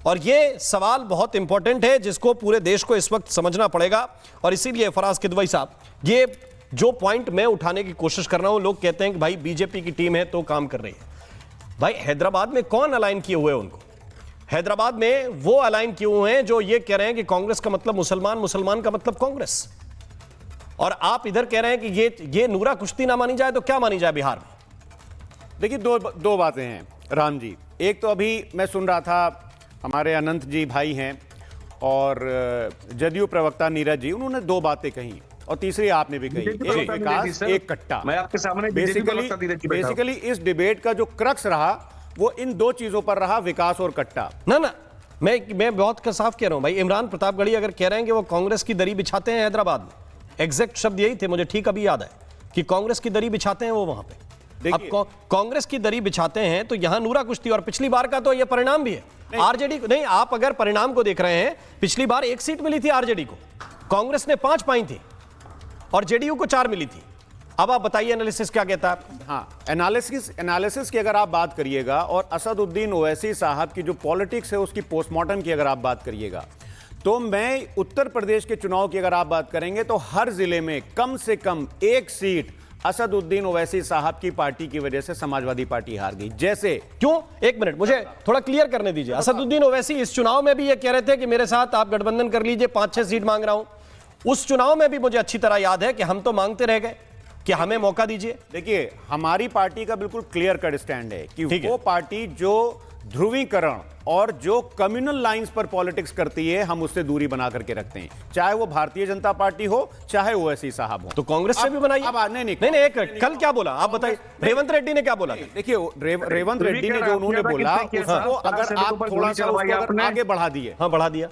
और ये सवाल बहुत इंपॉर्टेंट है जिसको पूरे देश को इस वक्त समझना पड़ेगा। और इसीलिए फराज किदवई साहब, ये जो पॉइंट मैं उठाने की कोशिश कर रहा हूं, लोग कहते हैं कि भाई बीजेपी की टीम है तो काम कर रही है। भाई हैदराबाद में कौन अलाइन किए हुए हैं उनको? हैदराबाद में वो अलाइन किए हुए हैं जो ये कह रहे हैं कि कांग्रेस का मतलब मुसलमान, मुसलमान का मतलब कांग्रेस। और आप इधर कह रहे हैं कि ये नूरा कुश्ती ना मानी जाए तो क्या मानी जाए बिहार में? देखिए दो बातें हैं राम जी। एक तो अभी मैं सुन रहा था, हमारे अनंत जी भाई हैं और जदयू प्रवक्ता नीरज जी, उन्होंने दो बातें कही और तीसरी आपने भी कही, एक विकास एक कट्टा। मैं आपके सामने बेसिकली इस डिबेट का जो क्रक्स रहा वो इन दो चीजों पर रहा, विकास और कट्टा। ना मैं बहुत साफ कह रहा हूं भाई। इमरान प्रतापगढ़ी अगर कह रहे हैं कि वो कांग्रेस की दरी बिछाते हैं हैदराबाद में, एग्जैक्ट शब्द यही थे, मुझे ठीक अभी याद है कि कांग्रेस की दरी बिछाते हैं वो वहां पे। अब कांग्रेस की दरी बिछाते हैं तो यहां नूरा कुश्ती, और पिछली बार का तो यह परिणाम भी है। आरजेडी को नहीं, आप अगर परिणाम को देख रहे हैं, पिछली बार 1 सीट मिली थी आरजेडी को, कांग्रेस ने 5 पाई थी और जेडीयू को 4 मिली थी। अब आप बताइए एनालिसिस क्या कहता है? हाँ, एनालिसिस की अगर आप बात करिएगा और असदुद्दीन ओवैसी साहब की जो पॉलिटिक्स है उसकी पोस्टमार्टम की अगर आप बात करिएगा, तो मैं उत्तर प्रदेश के चुनाव की अगर आप बात करेंगे तो हर जिले में कम से कम 1 सीट असदुद्दीन ओवैसी साहब की पार्टी की वजह से समाजवादी पार्टी हार गई। जैसे क्यों? एक मिनट, मुझे थोड़ा क्लियर करने दीजिए। असदुद्दीन ओवैसी इस चुनाव में भी ये कह रहे थे कि मेरे साथ आप गठबंधन कर लीजिए, 5-6 सीट मांग रहा हूं। उस चुनाव में भी मुझे अच्छी तरह याद है कि हम तो मांगते रह गए कि हमें मौका दीजिए। देखिए, हमारी पार्टी का बिल्कुल क्लियर कट स्टैंड है कि वो पार्टी जो ध्रुवीकरण और जो कम्युनल लाइंस पर पॉलिटिक्स करती है, हम उससे दूरी बना करके रखते हैं, चाहे वो भारतीय जनता पार्टी हो, चाहे ओवैसी साहब हो। तो कांग्रेस से भी बनाई। अब नहीं, एक कल क्या बोला आप बताइए, रेवंत रेड्डी ने क्या बोला? देखिए रेवंत रेड्डी ने जो उन्होंने बोला उसको अगर आप थोड़ा सा उसको आगे बढ़ा दिए। हाँ बढ़ा दिया।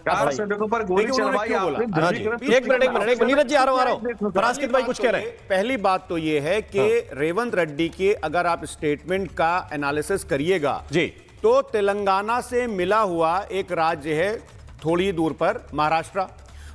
एक मिनट नीरज जी आ रहा हूं। परास्कित भाई कुछ कह रहे हैं। पहली बात तो ये है कि रेवंत रेड्डी के अगर आप स्टेटमेंट का एनालिसिस करिएगा जी, तो तेलंगाना से मिला हुआ एक राज्य है थोड़ी दूर पर, महाराष्ट्र,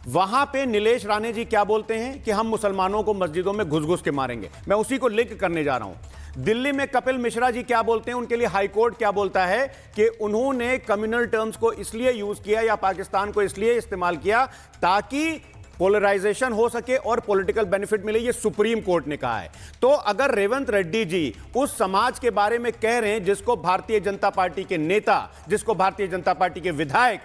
वहां पे नीलेश राणे जी क्या बोलते हैं कि हम मुसलमानों को मस्जिदों में घुस-घुस के मारेंगे। मैं उसी को लिंक करने जा रहा हूं। दिल्ली में कपिल मिश्रा जी क्या बोलते हैं, उनके लिए हाई कोर्ट क्या बोलता है कि उन्होंने कम्युनल टर्म्स को इसलिए यूज किया या पाकिस्तान को इसलिए इस्तेमाल किया ताकि पोलराइजेशन हो सके और पॉलिटिकल बेनिफिट मिले, ये सुप्रीम कोर्ट ने कहा है। तो अगर रेवंत रेड्डी जी उस समाज के बारे में कह रहे हैं जिसको भारतीय जनता पार्टी के नेता, जिसको भारतीय जनता पार्टी के विधायक,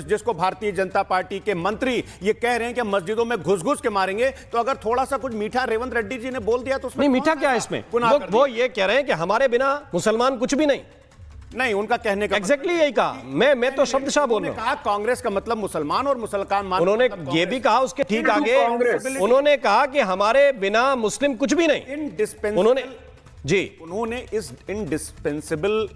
जिसको भारतीय जनता पार्टी के मंत्री ये कह रहे हैं कि मस्जिदों में घुस-घुस के मारेंगे, तो अगर थोड़ा सा कुछ मीठा रेवंत रेड्डी जी ने बोल दिया तो उसमें मीठा क्या है इसमें? वो ये कह रहे हैं कि हमारे बिना मुसलमान कुछ भी नहीं, उनका कहने का एग्जैक्टली यही कहा। मैं तो शब्दशाह बोल रहा हूं। कहा कांग्रेस का मतलब मुसलमान और मुसलमान, उन्होंने ये भी कहा उसके ठीक आगे, उन्होंने कहा कि हमारे बिना मुस्लिम कुछ भी नहीं। उन्होंने इस इनडिस्पेंसिबल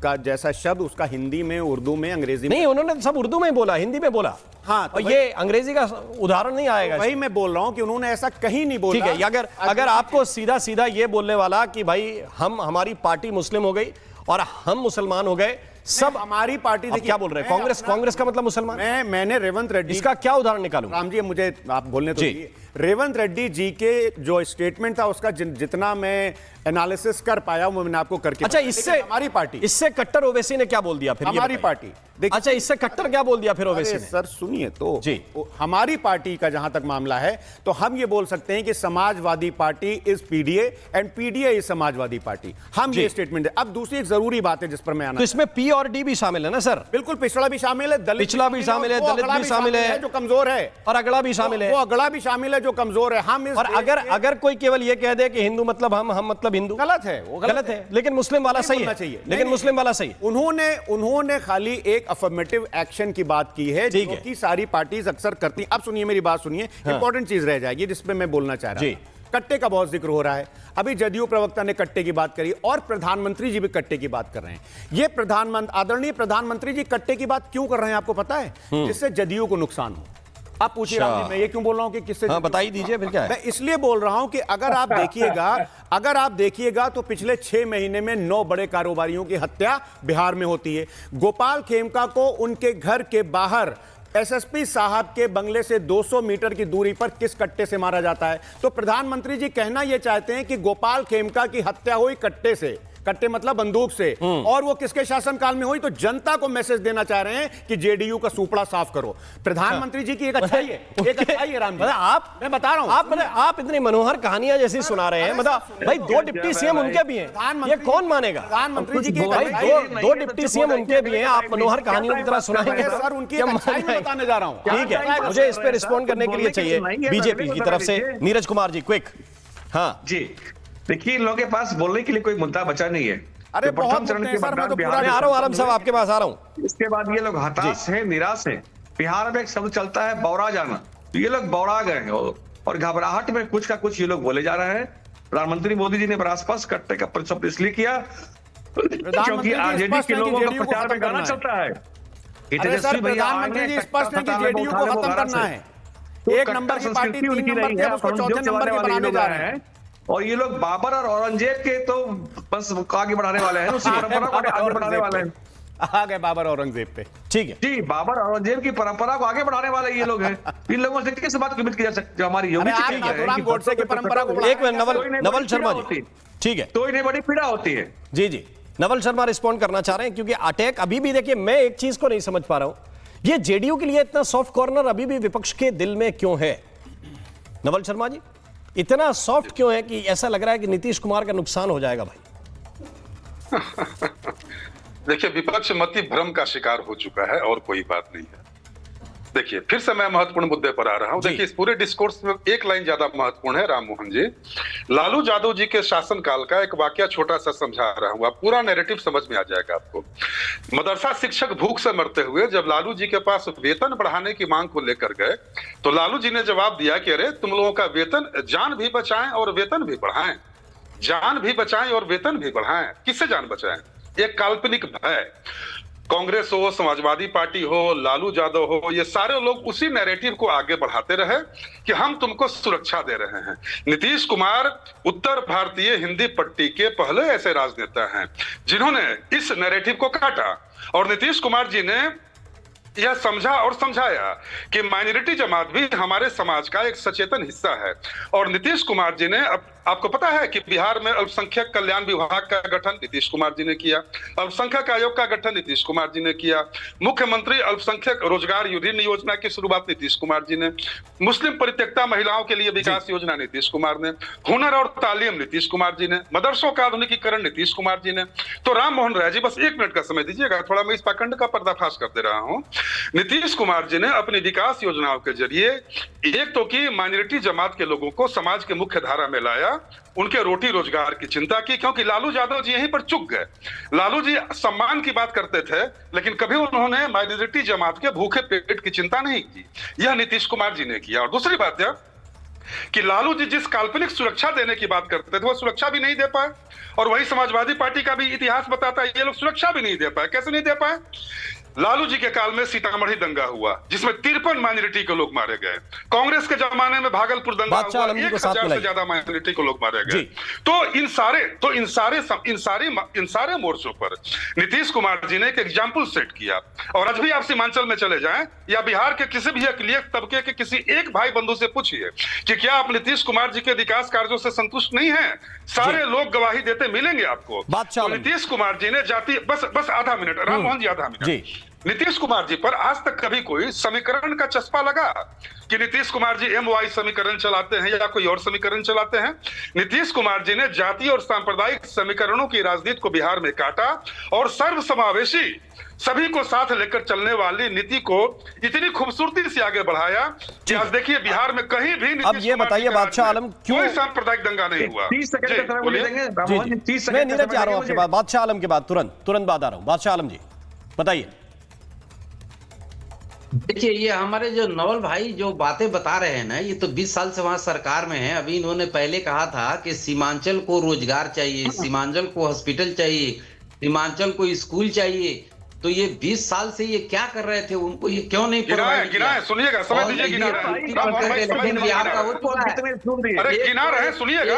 का जैसा शब्द उसका हिंदी में, उर्दू में, अंग्रेजी में, नहीं, उन्होंने सब उर्दू में बोला, हिंदी में बोला। हाँ, तो ये अंग्रेजी का उदाहरण नहीं आएगा। वही मैं बोल रहा हूं कि उन्होंने ऐसा कहीं नहीं बोला। ठीक है, अगर आपको सीधा सीधा ये बोलने वाला कि भाई हमारी पार्टी मुस्लिम हो गई और हम मुसलमान हो गए, सब हमारी पार्टी देखिए क्या बोल रहे हैं, कांग्रेस का मतलब मुसलमान। मैंने रेवंत रेड्डी, इसका क्या उदाहरण निकालूं? राम जी मुझे आप बोलने तो दीजिए। रेवंत रेड्डी जी के जो स्टेटमेंट था उसका जितना मैं एनालिसिस कर पाया वो मैंने आपको करके। अच्छा, इससे कट्टर ओवैसी ने क्या बोल दिया फिर? हमारी पार्टी, अच्छा, इससे कट्टर क्या बोल दिया फिर ओवैसी ने? सर सुनिए तो जी, हमारी पार्टी का जहां तक मामला है तो हम ये बोल सकते हैं कि Samajwadi party is PDA and PDA is Samajwadi party. हम ये स्टेटमेंट है। अब दूसरी एक जरूरी बात है जिस पर मैं आना, तो इसमें पी और डी भी शामिल है ना सर? बिल्कुल, पिछड़ा भी शामिल है, दलित पिछड़ा भी शामिल है, दलित भी शामिल है जो कमजोर है, और अगला भी शामिल है, वो अगला भी शामिल है जो कमजोर है। हम और अगर कोई केवल ये कह दे कि हिंदू मतलब हम मतलब हिंदू, गलत है, वो गलत है। लेकिन मुस्लिम वाला सही है, लेकिन मुस्लिम वाला सही। उन्होंने खाली एक अफर्मेटिव एक्शन की बात की है जो कि सारी पार्टीज अक्सर करती हैं। अब सुनिए मेरी बात सुनिए, इंपॉर्टेंट चीज रह जाएगी जिस पे मैं बोलना चाह रहा हूं। कट्टे का बहुत जिक्र हो रहा है, अभी जदयू प्रवक्ता ने कट्टे की बात करी और प्रधानमंत्री जी भी कट्टे की बात कर रहे हैं। ये आदरणीय प्रधानमंत्री जी कट्टे की बात क्यों कर रहे हैं आपको पता है? जिससे जदयू को नुकसान हो। आप पूछिए राम जी, मैं ये क्यों बोल रहा हूं कि किससे? बताइए दीजिए फिर क्या है? मैं इसलिए बोल रहा हूं कि अगर आप देखिएगा तो पिछले 6 महीने में 9 बड़े कारोबारियों की हत्या बिहार में होती है। गोपाल खेमका को उनके घर के बाहर एसएसपी साहब के बंगले से 200 मीटर की दूरी पर किस कट्टे से मारा जाता है? तो प्रधानमंत्री जी कहना यह चाहते हैं कि गोपाल खेमका की हत्या हुई कट्टे से, कट्टे मतलब बंदूक से, और वो किसके शासनकाल में हुई? तो जनता को मैसेज देना चाह रहे हैं कि जेडीयू का सुपड़ा साफ करो। प्रधानमंत्री जी की एक अच्छाई है, राम जी, मैं बता रहा हूं, आप इतनी मनोहर कहानियां जैसी सुना रहे हैं। मतलब भाई 2 डिप्टी सीएम उनके भी हैं, ये कौन मानेगा? प्रधानमंत्री जी की दो डिप्टी सीएम उनके भी हैं, आप मनोहर कहानियों की तरह सुनाएंगे? सर उनकी बताने जा रहा हूं। ठीक है, मुझे इस पे रिस्पॉन्ड करने के लिए चाहिए बीजेपी की तरफ से नीरज कुमार जी, क्विक। हाँ जी, देखिए इन लोगों के पास बोलने के लिए कोई मुद्दा बचा नहीं है। अरे प्रथम चरण के मतदान बिहार में आ रहा हूं, आराम साहब आपके पास आ रहा हूं। इसके बाद ये लोग हताश हैं, निराश हैं। बिहार में एक शब्द चलता है बौरा जाना, तो ये लोग बौरा गए हैं और घबराहट में कुछ का कुछ ये लोग बोले जा रहे हैं। प्रधानमंत्री मोदी जी ने बड़ा स्पष्ट कट्टे का शब्द इसलिए किया क्योंकि आरजेडी के लोगों का प्रचार में गाना चलता है कि तेजस्वी भैया प्रधानमंत्री जी स्पष्ट है कि जेडीयू को खत्म करना है। एक नंबर की पार्टी 3 नंबर की, उसको चौथे नंबर की बनाने जा रहे हैं। और ये लोग बाबर और औरंगजेब के तो बस आगे बढ़ाने वाले हैं, उसी परंपरा को आगे बढ़ाने वाले हैं। आ गए बाबर औरंगजेब पे। ठीक है जी, बाबर औरंगजेब की परंपरा को आगे बढ़ाने वाले ये लोग हैं। इन लोगों से किस बात की उम्मीद की जा सकती है? हमारी योगी गोडसे की परंपरा को। एक मिनट, नवल शर्मा जी, ठीक है, तो इन्हें बड़ी पीड़ा होती है। जी, नवल शर्मा रिस्पॉन्ड करना चाह रहे हैं क्योंकि अटैक अभी भी, देखिए मैं एक चीज को नहीं समझ पा रहा हूं, ये जेडीयू के लिए इतना सॉफ्ट कॉर्नर अभी भी विपक्ष के दिल में क्यों है? नवल शर्मा जी, इतना सॉफ्ट क्यों है कि ऐसा लग रहा है कि नीतीश कुमार का नुकसान हो जाएगा भाई? देखिए, विपक्ष मति भ्रम का शिकार हो चुका है और कोई बात नहीं है। देखिए फिर से मैं महत्वपूर्ण मुद्दे पर आ रहा हूं। देखिए इस पूरे डिस्कोर्स में एक लाइन ज्यादा महत्वपूर्ण है राम मोहन जी। लालू यादव जी के शासनकाल का एक वाकया छोटा सा समझा रहा हूं, आप पूरा नैरेटिव समझ में आ जाएगा आपको। मदरसा शिक्षक भूख से मरते हुए जब लालू जी के पास वेतन बढ़ाने की मांग को लेकर गए तो लालू जी ने जवाब दिया कि अरे तुम लोगों का वेतन, जान भी बचाएं और वेतन भी बढ़ाएं, जान भी बचाएं और वेतन भी बढ़ाएं। किससे जान बचाएं? एक काल्पनिक भय। कांग्रेस हो, समाजवादी पार्टी हो, लालू यादव हो, ये सारे लोग उसी नैरेटिव को आगे बढ़ाते रहे कि हम तुमको सुरक्षा दे रहे हैं। नीतीश कुमार उत्तर भारतीय हिंदी पट्टी के पहले ऐसे राजनेता हैं जिन्होंने इस नैरेटिव को काटा और नीतीश कुमार जी ने यह समझा और समझाया कि माइनॉरिटी जमात भी हमारे समाज का एक सचेतन हिस्सा है। और नीतीश कुमार जी ने, अब आपको पता है कि बिहार में अल्पसंख्यक कल्याण विभाग का गठन नीतीश कुमार जी ने किया, अल्पसंख्यक आयोग का गठन नीतीश कुमार जी ने किया, मुख्यमंत्री अल्पसंख्यक रोजगार युद्धि योजना की शुरुआत नीतीश कुमार जी ने, मुस्लिम परित्यक्ता महिलाओं के लिए विकास योजना नीतीश कुमार ने, हुनर और तालीम नीतीश कुमार जी ने, मदरसों का आधुनिकीकरण नीतीश कुमार जी ने। तो राम मोहन राय जी बस 1 मिनट का समय दीजिएगा, थोड़ा मैं इस पाखंड का पर्दाफाश कर दे रहा हूं। नीतीश कुमार जी ने अपनी विकास योजनाओं के जरिए एक तो की माइनॉरिटी जमात के लोगों को समाज के मुख्य धारा में लाया, उनके रोटी रोजगार की चिंता की, क्योंकि लालू यादव जी यहीं पर चूक गए। लालू जी सम्मान की बात करते थे लेकिन कभी उन्होंने माइनॉरिटी जमात के भूखे पेट की चिंता नहीं की, यह नीतीश कुमार जी ने किया। और दूसरी बात यह कि लालू जी जिस काल्पनिक सुरक्षा देने की बात करते थे वो सुरक्षा भी नहीं दे पाए, और वही समाजवादी पार्टी का भी इतिहास बताता है ये लोग सुरक्षा भी नहीं दे पाए। कैसे नहीं दे पाए? लालू जी के काल में सीतामढ़ी दंगा हुआ जिसमें 53 माइनॉरिटी को लोग मारे गए। कांग्रेस के जमाने में भागलपुर दंगा हुआ, 1000 से ज्यादा माइनॉरिटी को लोग मारे गए। तो इन सारे मोर्चों पर नीतीश कुमार जी ने एक एग्जाम्पल सेट किया। और आज भी आप सीमांचल में चले जाएं या बिहार के किसी भी अकलिय तबके के किसी एक भाई बंधु से पूछिए कि क्या आप नीतीश कुमार जी के विकास कार्यों से संतुष्ट नहीं है, सारे लोग गवाही देते मिलेंगे आपको। तो नीतीश कुमार जी ने जाति, बस आधा मिनट राम मोहन जी, आधा मिनट। नीतीश कुमार जी पर आज तक कभी कोई समीकरण का चस्पा लगा कि नीतीश कुमार जी MY समीकरण चलाते हैं या कोई और समीकरण चलाते हैं? नीतीश कुमार जी ने जाति और सांप्रदायिक समीकरणों की राजनीति को बिहार में काटा और सर्वसमावेशी, सभी को साथ लेकर चलने वाली नीति को इतनी खूबसूरती से आगे बढ़ाया कि आज देखिए बिहार में कहीं भी अब ये बताइए बादशाह आलम, क्यों कोई सांप्रदायिक दंगा नहीं हुआ? 30 सेकंड का समय बोलेंगे। मैं नीरज जी आ रहा हूं आपके बाद, बादशाह आलम के बाद तुरंत बाद आ रहा हूं। बादशाह आलम जी बताइए। देखिए ये हमारे जो नवल भाई जो बातें बता रहे हैं ना, ये तो 20 साल से वहां सरकार में है। अभी इन्होंने पहले कहा था कि सीमांचल को रोजगार चाहिए, सीमांचल को हॉस्पिटल चाहिए, सीमांचल को स्कूल चाहिए। तो ये 20 साल से ये क्या कर रहे थे, उनको ये क्यों नहीं प्रोवाइड किया? सुनिएगा, समय दीजिए, गिना रहे हैं, सुनिएगा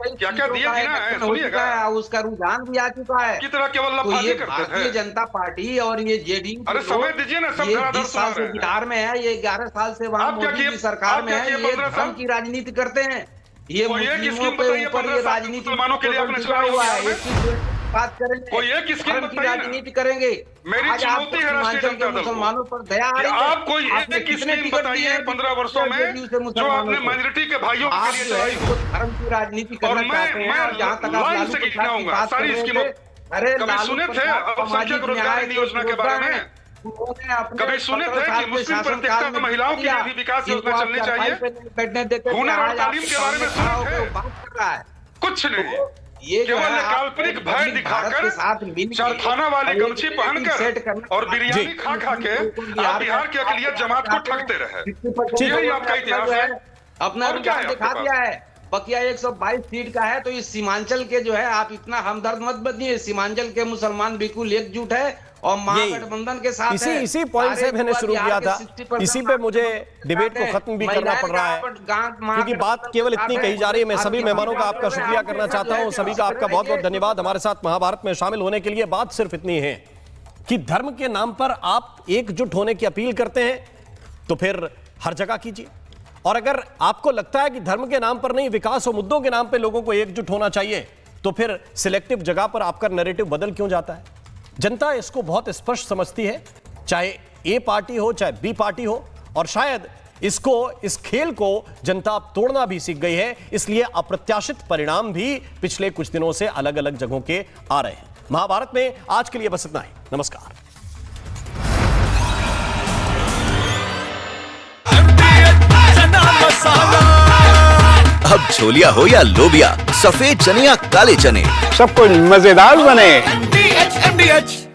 क्या क्या दिया, गिना है, सुनिएगा। उसका रुझान भी आ चुका है। कितना केवल तो ये भारतीय जनता पार्टी और ये JDU, अरे समय दीजिए ना, सब 20 साल से बिहार में है, ये 11 साल से वहाँ मोदी की सरकार में है, ये धर्म की राजनीति करते हैं। ये मुस्लिमों के ऊपर ये राजनीति हुआ है, बात करेंगे, कोई एक स्कीम की राजनीति करेंगे। मेरी चुनौती है राष्ट्रीय जनता दल मुसलमानों पर दया आ रही है। आप कोई एक स्कीम बताइए 15 वर्षों में जो आपने माइनॉरिटी के भाइयों के लिए चलाई हो। धर्म की राजनीति करना चाहते हैं, और जहाँ तक आप लालू प्रसाद की बात कर रहे थे, अरे कभी सुने थे अल्पसंख्यक रोजगार योजना के बारे में? कभी सुने थे कि मुस्लिम परित्यक्ता महिलाओं के लिए भी विकास योजना चलनी चाहिए? हुनर और तालीम के बारे में सुने थे? कुछ नहीं, ये केवल काल्पनिक भय दिखाकर, चरखाना वाली गमछी पहनकर और बिरयानी खा के आप बिहार के अकलियत जमात को ठगते रहे। यही आपका इतिहास है। अपना रुझान दिखा दिया है। बकिया 122 सीट का है, तो इस सीमांचल के जो है आप इतना हमदर्द मत बनिए। सीमांचल के मुसलमान बिल्कुल एकजुट है और महागठबंधन के साथ इसी पॉइंट से मैंने शुरू किया था, इसी पे मुझे डिबेट को खत्म भी करना पड़ रहा है क्योंकि बात केवल इतनी कही जा रही है। मैं सभी मेहमानों का आपका शुक्रिया करना चाहता हूं, सभी का आपका बहुत बहुत धन्यवाद हमारे साथ महाभारत में शामिल होने के लिए। बात सिर्फ इतनी है कि धर्म के नाम पर आप एकजुट होने की अपील करते हैं तो फिर हर जगह कीजिए, और अगर आपको लगता है कि धर्म के नाम पर नहीं, विकास और मुद्दों के नाम पर लोगों को एकजुट होना चाहिए, तो फिर सिलेक्टिव जगह पर आपका नैरेटिव बदल क्यों जाता है? जनता इसको बहुत स्पष्ट समझती है, चाहे ए पार्टी हो चाहे बी पार्टी हो, और शायद इस खेल को जनता अब तोड़ना भी सीख गई है। इसलिए अप्रत्याशित परिणाम भी पिछले कुछ दिनों से अलग अलग जगहों के आ रहे हैं। महाभारत में आज के लिए बस इतना ही। नमस्कार। छोलिया हो या लोबिया, सफेद चने या काले चने, सब कुछ मजेदार बने। MDH